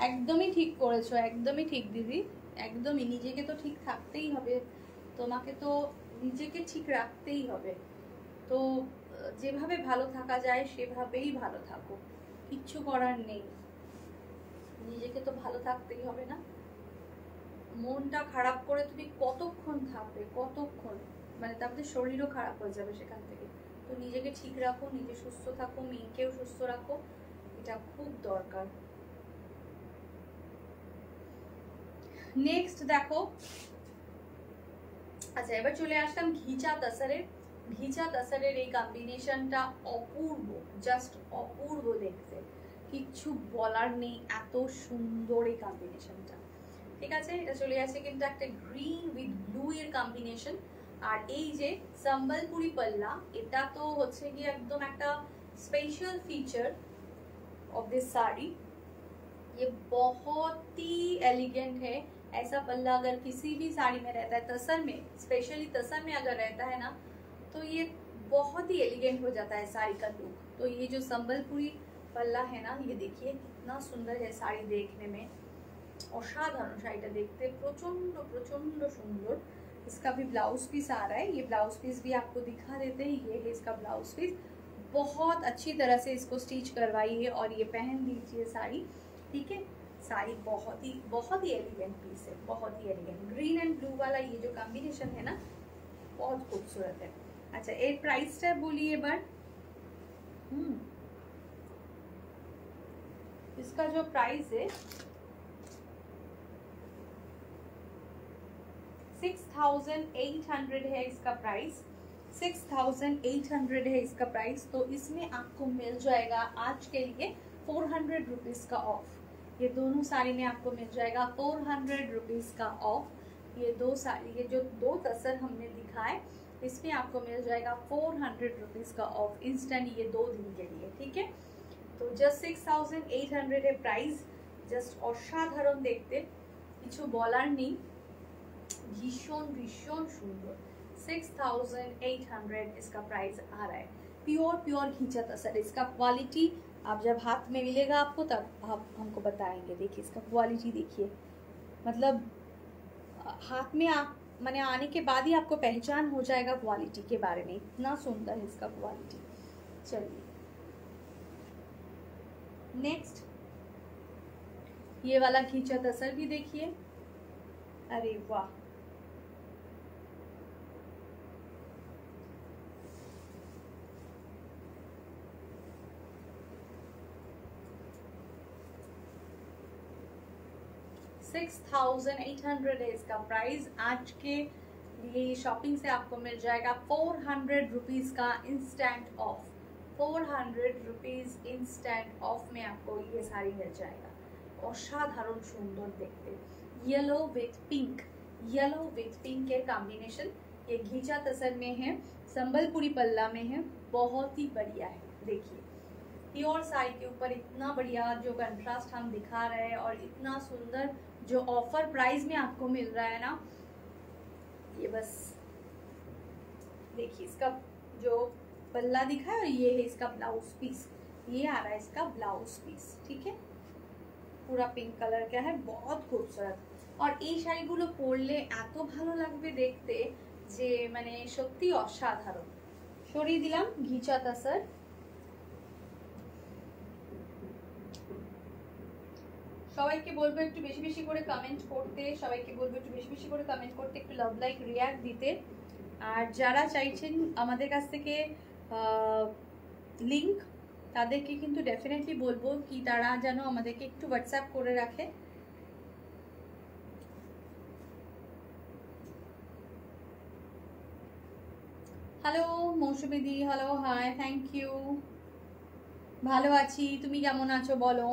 एकदम ही ठीक করেছো, একদমই ঠিক দিদি, একদমই। নিজেকে তো ঠিক থাকতেই হবে, তোমাকে তো নিজেকে ঠিক রাখতেই হবে। তো যেভাবে ভালো থাকা যায় সেভাবেই ভালো থাকো, কিচ্ছু করার নেই। নিজেকে তো ভালো থাকতেই হবে না। মনটা খারাপ করে তুমি কতক্ষণ থাকবে, কতক্ষণ, মানে তারপরে শরীরও খারাপ হয়ে যাবে সেখান থেকে। তো নিজেকে ঠিক রাখো, নিজে সুস্থ থাকো, মেয়েকেও সুস্থ রাখো, এটা খুব দরকার। নেক্সট দেখো, আচ্ছা এবার চলে আসলাম ঘিচা তসরের। ঘিচা তসরের এই কম্বিনেশনটা অপূর্ব, জাস্ট অপূর্ব দেখতে, কিচ্ছু বলার নেই, এত সুন্দর এই কম্বিনেশনটা, ঠিক আছে। এটা চলে আসে কিন্তু একটা গ্রিন উইথ ব্লু এর কম্বিনেশন। আর এই যে সম্বলপুরি पल्ला, এটা তো হচ্ছে কি একদম একটা special feature of this sari. ये बहुत ही एलिगेंट है। ऐसा पल्ला अगर किसी भी साड़ी में रहता है, तसर में स्पेशली तसर में अगर रहता है ना, तो ये बहुत ही एलिगेंट हो जाता है साड़ी का लुक। तो ये जो संबलपुरी पल्ला है ना, ये देखिए कितना सुंदर है साड़ी देखने में, असाधारण शाड़ीटा देखते प्रचंड प्रचंड सुंदर। इसका भी ब्लाउज पीस आ रहा है, ये ब्लाउज पीस भी आपको दिखा देते हैं। ये है इसका ब्लाउज पीस, बहुत अच्छी तरह से इसको स्टिच करवाई है और ये पहन लीजिए साड़ी, ठीक है। साड़ी बहुत ही एलिगेंट पीस है, बहुत ही एलिगेंट। ग्रीन एंड ब्लू वाला ये जो कॉम्बिनेशन है ना, बहुत खूबसूरत है। अच्छा एक प्राइसটা बोलिए এবার। इसका जो प्राइस है 6800 है इसका प्राइस, 6800 है इसका प्राइस। तो इसमें आपको मिल जाएगा आज के लिए 400 रुपीज का ऑफ। ये दोनों साड़ी में आपको मिल जाएगा 400 रुपीज का ऑफ। ये दो साड़ी, ये जो दो तसर हमने दिखाए, इसमें आपको मिल जाएगा 400 रुपीज का ऑफ इंस्टेंट, ये 2 दिन के लिए, ठीक है। तो जस्ट 6800 है प्राइस, जस्ट असाधारण देखते, किछु बोलार नहीं, भीषण भीषण सुंदर। 6800 इसका प्राइस आ रहा है। प्योर घिंचा तसर, इसका क्वालिटी आप जब हाथ में मिलेगा आपको तब आप हमको बताएंगे। देखिए इसका क्वालिटी देखिए, मतलब हाथ में आप मैंने आने के बाद ही आपको पहचान हो जाएगा क्वालिटी के बारे में, इतना सुंदर है इसका क्वालिटी। चलिए नेक्स्ट ये वाला खींचा तसर भी देखिए, अरे वाह, $6800 है इसका प्राइस। आज के ये शॉपिंग से आपको मिल जाएगा 400 रुपीज़ का instant of. 400 rupees instant of में आपको ये साड़ी मिल जाएगा। असाधारण सुंदर देखते, yellow with pink, yellow with pink के कॉम्बिनेशन। ये घीचा तसर में है, संबलपुरी पल्ला में है, बहुत ही बढ़िया है। देखिए प्योर साड़ी के ऊपर इतना बढ़िया जो कंट्रास्ट हम दिखा रहे हैं और इतना सुंदर जो ऑफर प्राइस में आपको मिल रहा है ना, ये बस देखिए इसका जो पल्ला दिखा है और ये है इसका ब्लाउज पीस, ये आ रहा है इसका ब्लाउज पीस, ठीक है। पूरा पिंक कलर का है, बहुत खूबसूरत। और এই শাড়িগুলো পরলে এত ভালো লাগবে দেখতে যে মানে সত্যি অসাধারণ। সরিয়ে দিলাম ঘিচা তাসার। সবাইকে বলবো একটু বেশি বেশি করে কমেন্ট করতে, সবাইকে বলবো একটু বেশি বেশি করে কমেন্ট করতে, একটু লাভ লাইক রিয়াক্ট দিতে। আর যারা চাইছেন আমাদের কাছ থেকে লিংক, তাদেরকে কিন্তু ডেফিনেটলি বলবো কি তারা যেন আমাদেরকে একটু হোয়াটসঅ্যাপ করে রাখে। Hello Mousumi di, hello, hi, thank you. ভালো আছি, তুমি কেমন আছো বলো।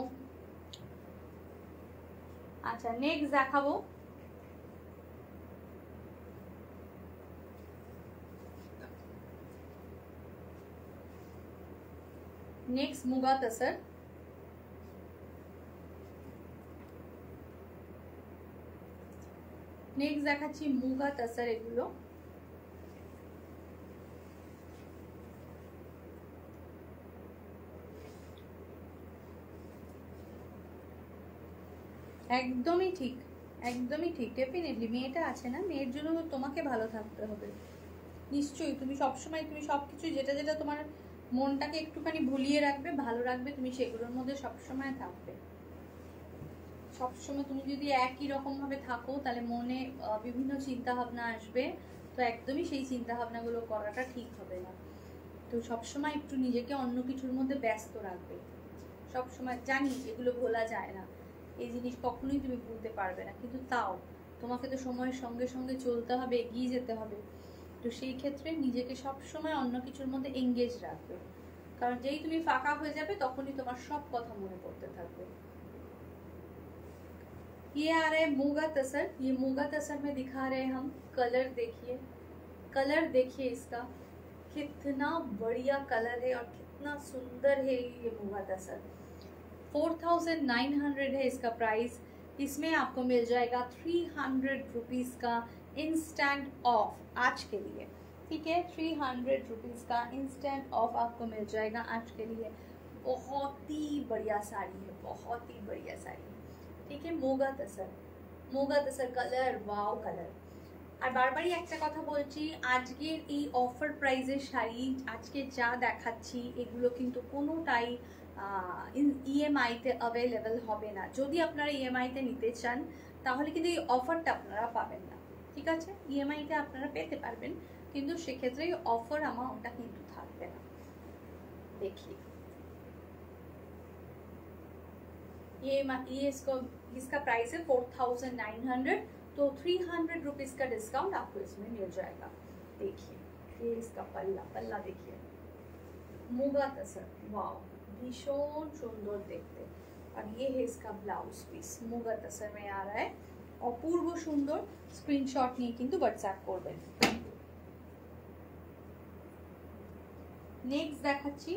আচ্ছা নেক্সট দেখাবো, নেক্সট মুগা তসর। নেক্সট দেখাচ্ছি মুগা তসর। এগুলো একদমই ঠিক, একদমই ঠিক। ডেফিনেটলি মেয়েটা আছে না, মেয়ের জন্য তোমাকে ভালো থাকতে হবে নিশ্চয়ই। তুমি সবসময় তুমি সবকিছু যেটা যেটা তোমার মনটাকে একটুখানি ভুলিয়ে রাখবে, ভালো রাখবে, তুমি সেগুলোর মধ্যে সবসময় থাকবে। সবসময় তুমি যদি একই রকম ভাবে থাকো তাহলে মনে বিভিন্ন চিন্তা ভাবনা আসবে, তো একদমই সেই চিন্তা ভাবনাগুলো করাটা ঠিক হবে না। তো সবসময় একটু নিজেকে অন্য কিছুর মধ্যে ব্যস্ত রাখবে সবসময়। জানি এগুলো ভোলা যায় না, এই জিনিস কখনোই তুমি ভুলতে পারবে না, কিন্তু তাও তোমাকে তো সময়ের সঙ্গে সঙ্গে চলতে হবে, এগিয়ে যেতে হবে। তো সেই ক্ষেত্রে নিজেকে সবসময় অন্য কিছুর মধ্যে এঙ্গেজ রাখবে, কারণ যেই তুমি ফাঁকা হয়ে যাবে তখনই তোমার সব কথা মনে পড়তে থাকবে। ये आ रहा है मूंगा तसर। ये मूंगा तसर में दिखा रहे हैं हम। कलर देखिए, कलर देखिए इसका कितना बढ़िया कलर है और कितना सुंदर है ये मूंगा तसर। 4900 है इसका प्राइस। इसमें आपको मिल जाएगा 300 रुपीज़ का इंस्टेंट ऑफ आज के लिए, ठीक है। 300 रुपीज़ का इंस्टेंट ऑफ आपको मिल जाएगा आज के लिए। बहुत ही बढ़िया साड़ी है, बहुत ही बढ़िया साड़ी है, ठीक है। मोगा तसर, मोगा तसर कलर, वाओ कलर। আর বারবারই একটা কথা বলছি, আজকের এই অফার প্রাইসের শাড়ি আজকে যা দেখাচ্ছি এগুলো কিন্তু কোনোটাই ইএমআইতে অ্যাভেলেবেল হবে না। যদি আপনারা ইএমআইতে নিতে চান তাহলে কিন্তু এই অফারটা আপনারা পাবেন না, ঠিক আছে। ইএমআইতে আপনারা পেতে পারবেন কিন্তু সেক্ষেত্রে অফার অ্যামাউন্টটা কিন্তু থাকবে না। देखिए ये इसका प्राइस है 4900, तो 300 रुपीज़ का डिस्काउंट आपको इसमें मिल जाएगा। देखिए ये इसका पल्ला, पल्ला देखिए मूंगा तसर, वाओ भीषण सुंदर देखते। और ये है इसका ब्लाउज पीस, मूंगा तसर में आ रहा है, अपूर्व सुंदर। स्क्रीनशॉट নিয়ে কিন্তু হোয়াটসঅ্যাপ করবেন। नेक्स्ट দেখাচ্ছি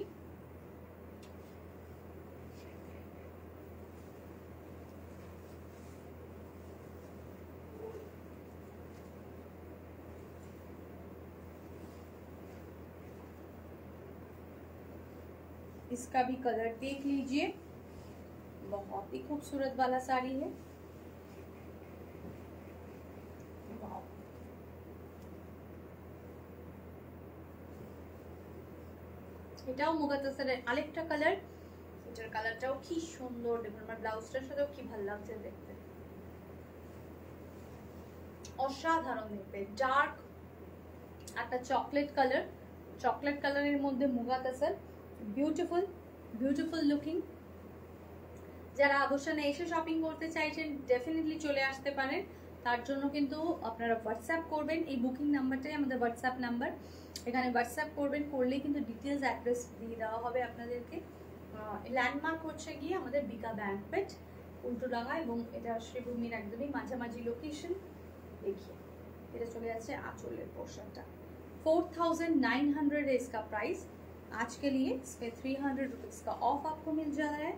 इसका भी कलर देख लीजिए, बहुत ही खूबसूरत वाला साड़ी है। এটাও মুগা তাসরের আরেকটা কালার, এটার কালারটাও কি সুন্দর। দেখুন আমার ব্লাউজটার সাথেও কি ভালো লাগছে দেখতে, অসাধারণ দেখতে। ডার্ক একটা চকলেট কালার, চকলেট কালারের মধ্যে মুগা তাসর, বিউটিফুল বিউটিফুল লুকিং। যারা আবসানে এসে শপিং করতে চাইছেন ডেফিনেটলি চলে আসতে পারেন। তার জন্য কিন্তু আপনারা হোয়াটসঅ্যাপ করবেন, এই বুকিং নাম্বারটাই আমাদের হোয়াটসঅ্যাপ নাম্বার। এখানে হোয়াটসঅ্যাপ করবেন, করলেই কিন্তু ডিটেলস অ্যাড্রেস দিয়ে দেওয়া হবে আপনাদেরকে। ল্যান্ডমার্ক হচ্ছে গিয়ে আমাদের বিকা ব্যাংকুয়েট উল্টোডাঙ্গা, এবং এটা শ্রীভূমির একদমই মাঝামাঝি লোকেশন। देखिए এটা চলে যাচ্ছে आंचल पोर्शन 4900 है इसका प्राइस। आज के लिए इसमें 300 रुपीज का ऑफ आपको मिल जा रहा है,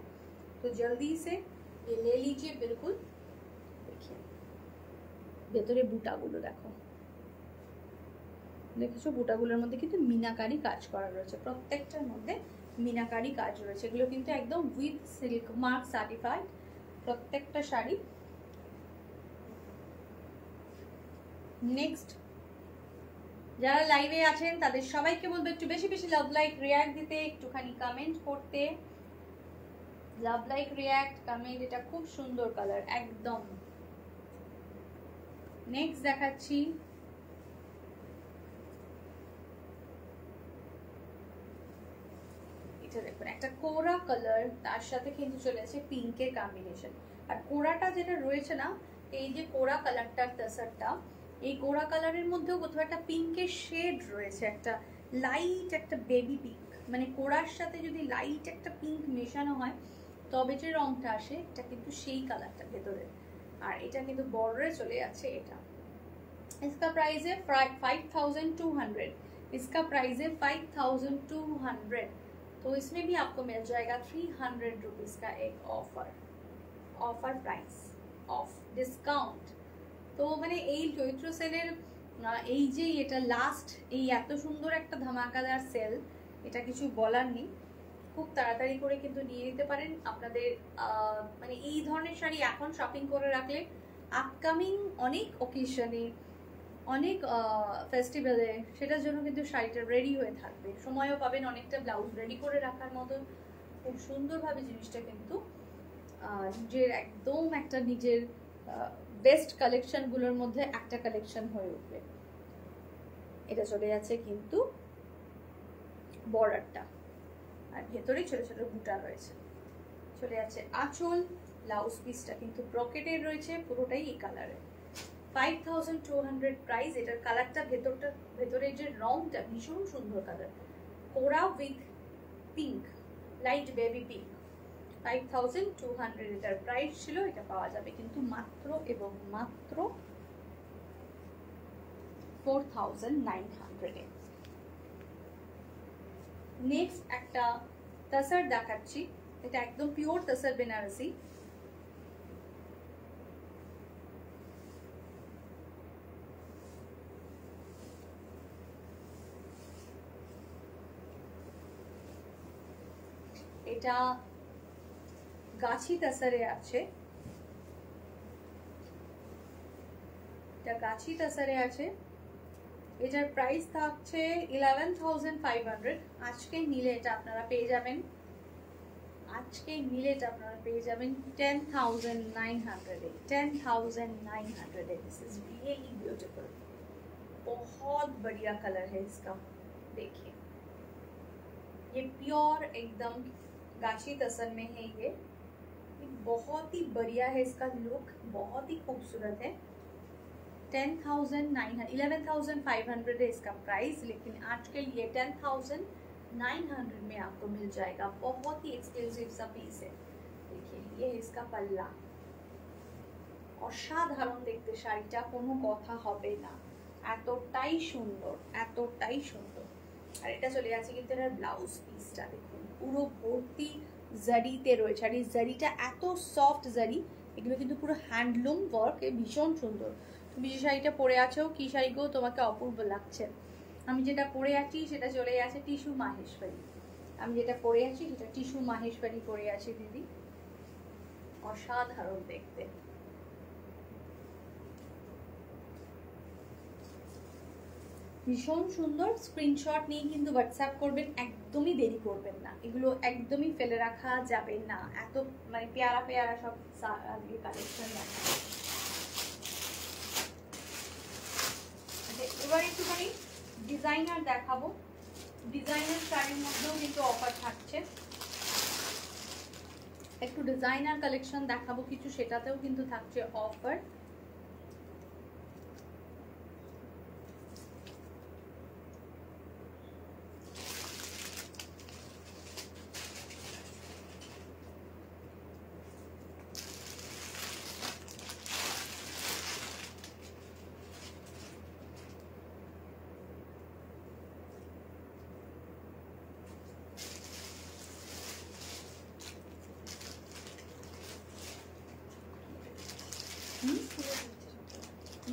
तो जल्दी से ये ले लीजिए बिल्कुल। देखिए ভেতরে বুটাগুলো দেখো, দেখেছো বুটাগুলোর মধ্যে কিন্তু মিনাকারি কাজ করা রয়েছে, প্রত্যেকটার মধ্যে মিনাকারি কাজ রয়েছে। এগুলো কিন্তু একদম উইথ সিল্ক মার্ক সার্টিফাইড প্রত্যেকটা শাড়ি। নেক্সট যারা লাইভে আছেন তাদের সবাইকে বলবো একটু বেশি বেশি লাভ লাইক রিঅ্যাক্ট দিতে, একটুখানি কমেন্ট করতে। লাভ লাইক রিঅ্যাক্ট কমেন্ট, এটা খুব সুন্দর কালার একদম। নেক্সট দেখাচ্ছি এটা দেখুন, একটা কোরা কালার, তার সাথে কিন্তু চলে আসে পিঙ্কের কম্বিনেশন। আর কোরাটা যেটা রয়েছে না, এই যে কোরা কালারটার তাসারটা, এই কোরা কালারের মধ্যেও কোথাও একটা পিঙ্কের শেড রয়েছে, একটা লাইট একটা বেবি পিঙ্ক, মানে কোরার সাথে যদি লাইট একটা পিঙ্ক মেশানো হয় তবে যে রংটা আসে, এটা কিন্তু সেই কালারটা ভেতরে। আর এটা কিন্তু বর্ডারে চলে যাচ্ছে এটা। इसका प्राइस है 5200, इसका प्राइस है 5200। तो इसमें भी आपको मिल जाएगा 300 रुपीज का एक ऑफर प्राइस ऑफ डिस्काउंट। তো মানে এই চৈত্র সেলের এই যে এটা লাস্ট, এই এত সুন্দর একটা ধামাকাদার সেল, এটা কিছু বলার নেই। খুব তাড়াতাড়ি করে কিন্তু নিয়ে নিতে পারেন আপনাদের। মানে এই ধরনের শাড়ি এখন শপিং করে রাখলে আপকামিং অনেক অকেশনে, অনেক ফেস্টিভ্যালে সেটার জন্য কিন্তু শাড়িটা রেডি হয়ে থাকবে, সময়ও পাবেন অনেকটা ব্লাউজ রেডি করে রাখার মতো। খুব সুন্দরভাবে জিনিসটা কিন্তু নিজের একদম একটা নিজের বেস্ট কালেকশনগুলোর মধ্যে একটা কালেকশন হয়ে উঠবে। এটা চলে যাচ্ছে কিন্তু বর্ডারটা, আর ভেতরে ছোট ছোট বুটা রয়েছে। চলে যাচ্ছে আঁচল, ব্লাউজ পিসটা কিন্তু ব্রকেটের রয়েছে, পুরোটাই এই কালারে। 5200 প্রাইস। এটার কালারটা ভেতরে যে রংটা ভীষণ সুন্দর কালার, কোরা with pink, light baby pink. 5200 এটার প্রাইস ছিল। এটা পাওয়া যাবে কিন্তু মাত্র এবং মাত্র 4900 এ। নেক্সট একটা তাসার দেখাচ্ছি, এটা একদম পিওর তাসার বেনারসি। এটা গাছি তাসারে আছে, এটা গাছি তাসারে আছে। এটার প্রাইস থাকছে 11500। আজকে নিলে এটা আপনারা পেয়ে যাবেন, আজকে নিলে এটা আপনারা পেয়ে যাবেন 10900 এ। 10900 ए। दिस इज रियली ब्यूटीफुल, बहुत बढ़िया कलर है इसका। देखिए ये प्योर एकदम गाछी तसर में है। ये बहुत ही बढ़िया है, इसका लुक बहुत ही खूबसूरत है। 11500 है इसका प्राइस, लेकिन आज के लिए 10900 में आपको मिल जाएगा। बहुत ही एक्सक्लूसिव सा पीस है। देखिए ये है इसका पल्ला, অসাধারণ দেখতে শাড়িটা, কোনো কথা হবে না, এতটাই সুন্দর এতটাই সুন্দর। আর এটা চলে যাচ্ছে কিন্তু এর ব্লাউজ পিসটা দেখুন, পুরো ভর্তি জারিতে রয়েছে। আর এই জারিটা এত সফট জারি, এগুলো কিন্তু পুরো হ্যান্ডলুম ওয়ার্ক, ভীষণ সুন্দর। তুমি যে শাড়িটা পরে আছো, কি শাড়ি গো, তোমাকে অপূর্ব লাগছে। আমি যেটা পরে আছি সেটা চলে আছে টিস্যু মাহেশ্বরী। আমি যেটা পরে আছি সেটা টিস্যু মাহেশ্বরী পরে আছি দিদি, অসাধারণ দেখতে। ভীষণ সুন্দর। স্ক্রিনশট নিয়ে কিন্তু হোয়াটসঅ্যাপ করবেন, একদমই দেরি করবেন না, এগুলো একদমই ফেলে রাখা যাবে না। এত মানে পেয়ারা পেয়ারা সব আজকে কালেকশন দেখা। এবার একটুখানি ডিজাইনার দেখাবো। ডিজাইনার শাড়ির মধ্যেও কিন্তু অফার থাকছে, একটু ডিজাইনার কালেকশন দেখাবো কিছু, সেটাতেও কিন্তু থাকছে অফার।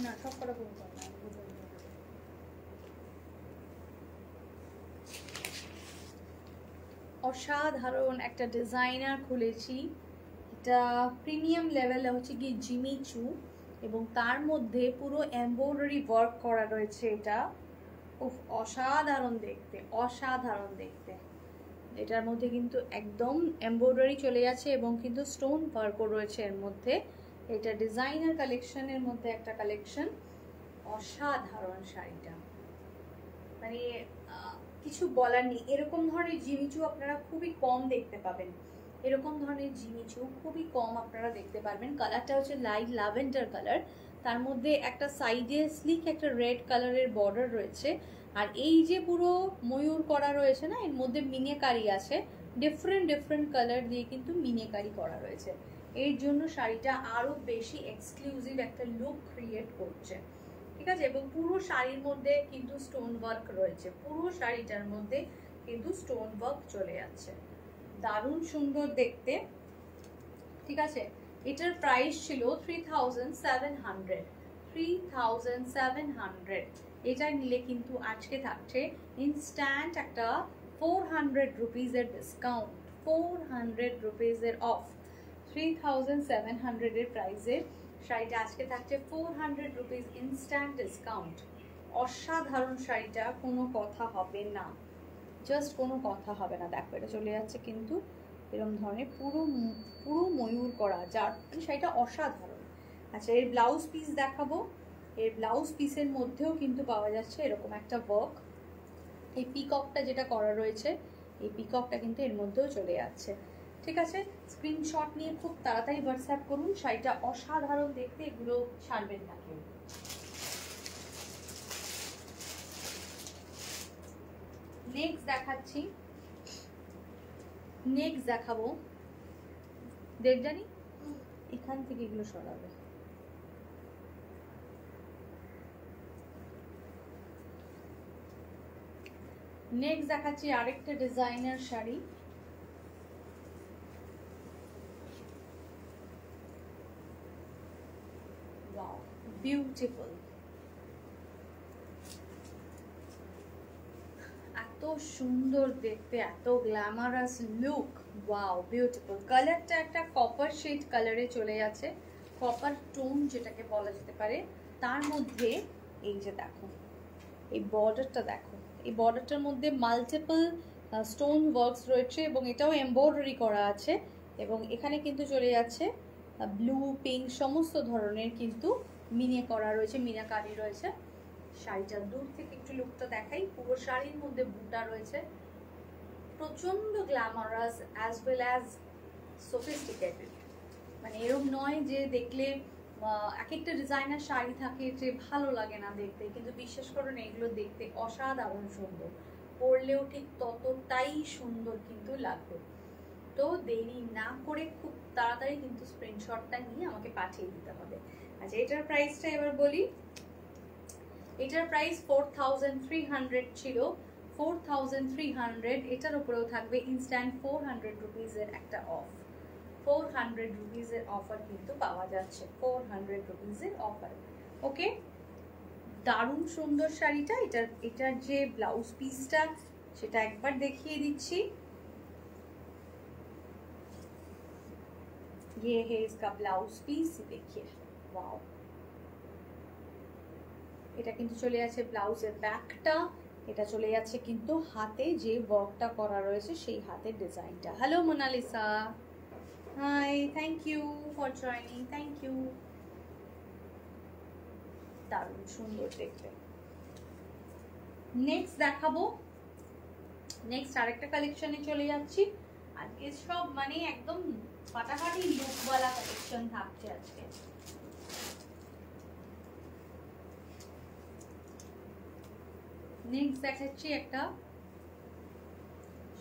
না সব কটা পুরো কর না, অসাধারণ একটা ডিজাইনার খুলেছি। এটা প্রিমিয়াম লেভেলে হচ্ছে কি জিমি চু, এবং তার মধ্যে পুরো এমব্রয়ডারি ওয়ার্ক করা রয়েছে। এটা অসাধারণ দেখতে, অসাধারণ দেখতে। এটার মধ্যে কিন্তু একদম এমব্রয়ডারি চলে যাচ্ছে এবং কিন্তু স্টোন ওয়ার্কও রয়েছে এর মধ্যে। এটা ডিজাইনার কালেকশনের মধ্যে একটা কালেকশন। অসাধারণ শাড়িটা, মানে কিছু বলার নেই। এরকম ধরনের জিমিচু আপনারা খুবই কম দেখতে পাবেন, এরকম ধরনের জিমিচু খুবই কম আপনারা দেখতে পারবেন। কালারটা হচ্ছে লাইট ল্যাভেন্ডার কালার, তার মধ্যে একটা সাইডে স্লিক একটা রেড কালারের বর্ডার রয়েছে। আর এই যে পুরো ময়ূর করা রয়েছে না, এর মধ্যে মিনেকারি আছে, ডিফারেন্ট ডিফারেন্ট কালার দিয়ে কিন্তু মিনেকারি করা রয়েছে। এর জন্য শাড়িটা আরো বেশি এক্সক্লুসিভ একটা লুক ক্রিয়েট করছে, ঠিক আছে। এবং পুরো শাড়ির মধ্যে কিন্তু স্টোন ওয়ার্ক রয়েছে, পুরো শাড়িটার মধ্যে কিন্তু স্টোন ওয়ার্ক চলে যাচ্ছে, দারুণ সুন্দর দেখতে, ঠিক আছে। এটার প্রাইস ছিল 3700, 3700। এটা নিলে কিন্তু আজকে থাকছে ইনস্ট্যান্ট একটা 400 রুপিজের ডিসকাউন্ট, 400 রুপিজের অফ। 3700 এর প্রাইসে শাড়িটা আজকে থাকছে 400 রুপিজ ইনস্ট্যান্ট ডিসকাউন্ট। অসাধারণ শাড়িটা, কোনো কথা হবে না, জাস্ট কোনো কথা হবে না। দেখো এটা চলে যাচ্ছে কিন্তু এরকম ধরনের পুরো পুরো ময়ূর করা, যার শাড়িটা অসাধারণ। আচ্ছা, এর ব্লাউজ পিস দেখাবো। এর ব্লাউজ পিসের মধ্যেও কিন্তু পাওয়া যাচ্ছে এরকম একটা ওয়ার্ক। এই পিককটা যেটা করা রয়েছে, এই পিককটা কিন্তু এর মধ্যেও চলে যাচ্ছে, ঠিক আছে। স্ক্রিনশট নিয়ে খুব তাড়াতাড়ি হোয়াটসঅ্যাপ করুন, শাড়িটা অসাধারণ দেখতে, এগুলো ছাড়বেন না কেউ। নেক্সট দেখাচ্ছি, নেক্সট দেখাবো দেবজানি, এখান থেকে এগুলো সরাবে। নেক্সট দেখাচ্ছি আরেকটা ডিজাইনার শাড়ি। ওয়াও, বিউটিফুল, এত সুন্দর দেখতে, এত গ্ল্যামারাস লুক, ওয়াও বিউটিফুল। কালারটা একটা কপার শেড কালারে চলে যাচ্ছে, কপার টোন যেটাকে বলা যেতে পারে। তার মধ্যে এই যে দেখো, এই বর্ডারটা দেখো, এই বর্ডারটার মধ্যে মাল্টিপল স্টোন ওয়ার্কস রয়েছে এবং এটাও এমব্রয়ডারি করা আছে। এবং এখানে কিন্তু চলে যাচ্ছে ব্লু, পিঙ্ক সমস্ত ধরনের কিন্তু মিনে করা রয়েছে, মিনাকারি রয়েছে। শাড়িটা দূর থেকে একটু লুকটা দেখাই। পুরো শাড়ির মধ্যে বুটা রয়েছে, প্রচন্ড glamorous as well as sophisticated. মানে এরকম নয় যে দেখলে এক একটা ডিজাইনার শাড়ি থাকে যে ভালো লাগে না দেখতে, কিন্তু বিশ্বাস করুন এগুলো দেখতে অসাধারণ সুন্দর, পরলেও ঠিক ততটাই সুন্দর কিন্তু লাগবে। তো দেরি না করে খুব তাড়াতাড়ি কিন্তু স্ক্রিনশটটা নিয়ে আমাকে পাঠিয়ে দিতে হবে। আচ্ছা, এটার প্রাইসটা এবার বলি। এটার প্রাইস 4300 ছিল, 4300। এটার উপরেও থাকবে ইনস্ট্যান্ট 400 রুপিজের একটা অফ, 400 রুপিজের অফার কিন্তু পাওয়া যাচ্ছে, 400 রুপিজের অফার। ওকে, দারুণ সুন্দর শাড়িটা। এটার যে ব্লাউজ পিসটা সেটা একবার দেখিয়ে দিচ্ছি। ये है इसका ब्लाउज पीस, देखिए वाओ। এটা কিন্তু চলে যাচ্ছে ব্লাউজের ব্যাকটা, এটা চলে যাচ্ছে কিন্তু হাতে যে ওয়ার্কটা করা রয়েছে সেই হাতের ডিজাইনটা। Hello Monalisa, hi, thank you for joining, thank you. দারুণ সুন্দর দেখতে। নেক্সট দেখাবো, নেক্সট আরেকটা কালেকশনে চলে যাচ্ছি। আজকে সব মানে একদম ফাটাফাটি লুকওয়ালা কালেকশন থাকছে আজকে। নেক্সট দেখাচ্ছি একটা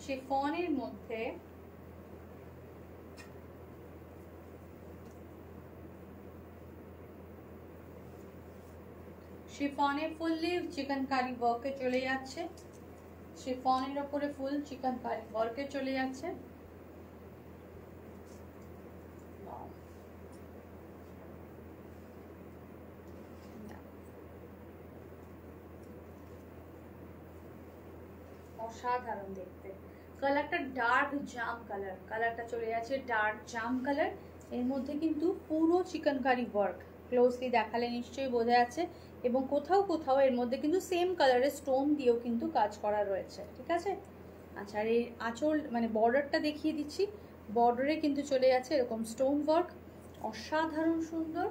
শিফনের মধ্যে শিফনে ফুললি চিকনকারি ওয়ার্কে চলে যাচ্ছে, শিফনের উপরে ফুল চিকনকারি ওয়ার্কে চলে যাচ্ছে। অসাধারণ দেখতে। কালারটা ডার্ক জাম কালার, কালারটা চলে যাচ্ছে ডার্ক জাম কালার। এর মধ্যে কিন্তু পুরো চিকনকারি ওয়ার্ক, ক্লোজলি দেখালে নিশ্চয়ই বোঝা যাচ্ছে। এবং কোথাও কোথাও এর মধ্যে কিন্তু সেম কালারের স্টোন দিয়েও কিন্তু কাজ করা রয়েছে, ঠিক আছে। আচ্ছা, আর এই আঁচল মানে বর্ডারটা দেখিয়ে দিচ্ছি। বর্ডারে কিন্তু চলে যাচ্ছে এরকম স্টোন ওয়ার্ক, অসাধারণ সুন্দর।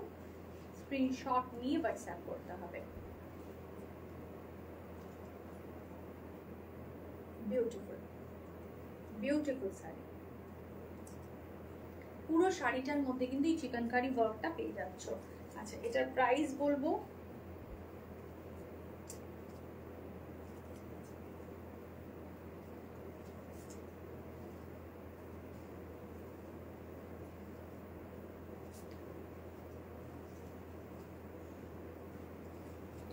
স্ক্রিনশট নিয়ে হোয়াটসঅ্যাপ করতে হবে। Beautiful beautiful sari. পুরো শাড়িটার মধ্যে কিন্তু এই চিকনকারি ওয়ার্কটা পেয়ে যাচ্ছ। আচ্ছা, এটার প্রাইস বলবো,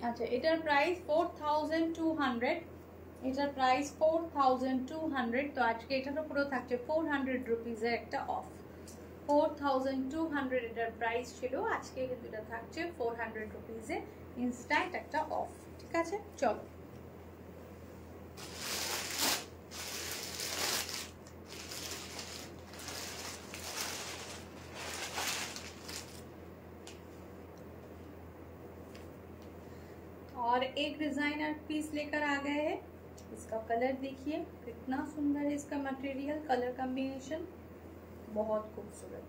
আচ্ছা এটার প্রাইস 4200, এটার প্রাইস 4200। তো আজকে এটার উপরেও থাকছে 400 রুপিজের একটা অফ। 4200 এটার প্রাইস ছিল, আজকে কিন্তু এটা থাকছে 400 রুপিজে ইনস্ট্যান্ট একটা অফ, ঠিক আছে। চলো और एक डिजाइनर पीस लेकर आ गए हैं। इसका कलर देखिए कितना सुंदर है, इसका मटेरियल कलर कॉम्बिनेशन बहुत खूबसूरत।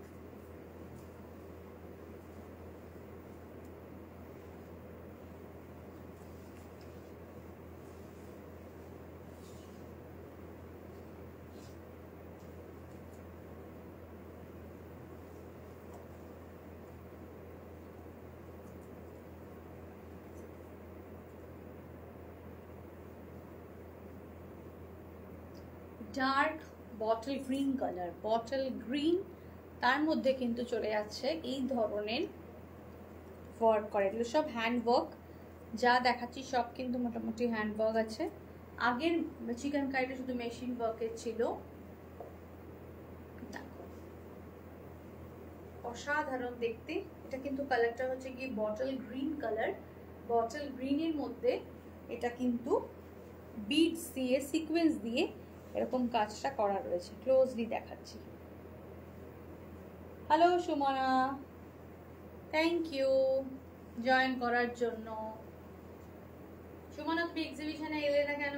Dark bottle green colour, bottle green, তার মধ্যে কিন্তু চলে যাচ্ছে এই ধরনের ওয়ার্ক করে। এগুলো সব হ্যান্ড ওয়ার্ক, যা দেখাচ্ছি সব কিন্তু মোটামুটি হ্যান্ড ওয়ার্ক আছে। আগের চিকেন কারিটা শুধু মেশিন ওয়ার্কের ছিল। অসাধারণ দেখতে। এটা কিন্তু কালারটা হচ্ছে কি বটল গ্রিন কালার। বটল গ্রিনের মধ্যে এটা কিন্তু বিডস দিয়ে সিকোয়েন্স দিয়ে এরকম কাজটা করা রয়েছে, ক্লোজলি দেখাচ্ছি। Hello Sumana, thank you join করার জন্য। সুমনা তুমি এক্সিবিশনে এলে না কেন?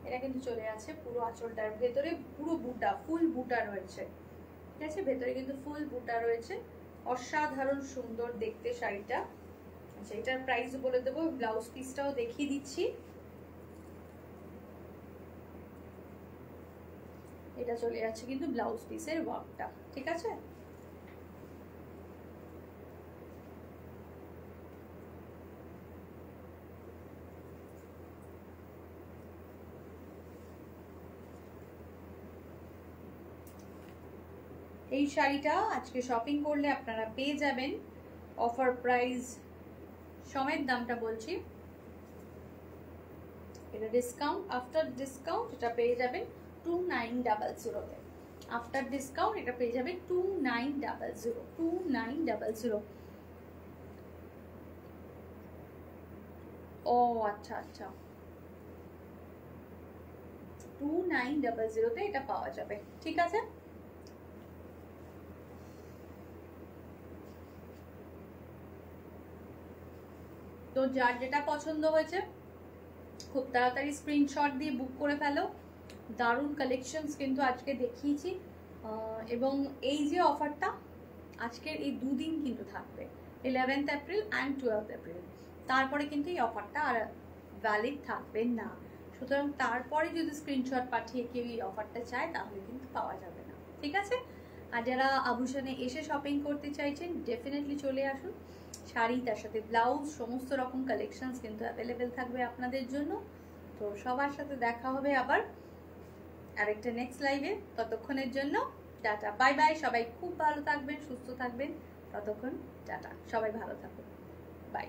এটা কিন্তু চলে আছে পুরো আঁচলটার ভেতরে পুরো বুটা, ফুল বুটা রয়েছে, ঠিক আছে। ভেতরে কিন্তু ফুল বুটা রয়েছে, অসাধারণ সুন্দর দেখতে শাড়িটা। আচ্ছা, এটার প্রাইস বলে দেবো, ব্লাউজ পিসটাও দেখিয়ে দিচ্ছি। এটা চলে যাচ্ছে কিন্তু ব্লাউজ পিসের ওয়ার্কটা, ঠিক আছে। এই শাড়িটা আজকে শপিং করলে আপনারা পেয়ে যাবেন অফার প্রাইস সমেত, দামটা বলছি। এটা ডিসকাউন্ট, আফটার ডিসকাউন্ট এটা পেয়ে যাবেন 2900 তে। আফটার ডিসকাউন্ট এটা পেয়ে যাবেন 2900। ও আচ্ছা আচ্ছা, 2900 তে এটা পাওয়া যাবে, ঠিক আছে। তো যার যেটা পছন্দ হয়েছে খুব তাড়াতাড়ি স্ক্রিনশট দিয়ে বুক করে ফেলো। দারুণ কালেকশনস কিন্তু আজকে দেখিয়েছি। এবং এই যে অফারটা আজকের এই দুদিন কিন্তু থাকবে, 11th April and 12th April. তারপরে কিন্তু এই অফারটা আর ভ্যালিড থাকবে না। সুতরাং তারপরে যদি স্ক্রিনশট পাঠিয়ে কেউ এই অফারটা চায় তাহলে কিন্তু পাওয়া যাবে না, ঠিক আছে। আর যারা আভূষণে এসে শপিং করতে চাইছেন ডেফিনেটলি চলে আসুন। শাড়ি তার সাথে ব্লাউজ সমস্ত রকম কালেকশনস কিন্তু অ্যাভেলেবেল থাকবে আপনাদের জন্য। তো সবার সাথে দেখা হবে আবার আরেকটা নেক্সট লাইভে। ততক্ষণের জন্য টাটা, বাই বাই। সবাই খুব ভালো থাকবেন, সুস্থ থাকবেন। ততক্ষণ টাটা, সবাই ভালো থাকুন, বাই।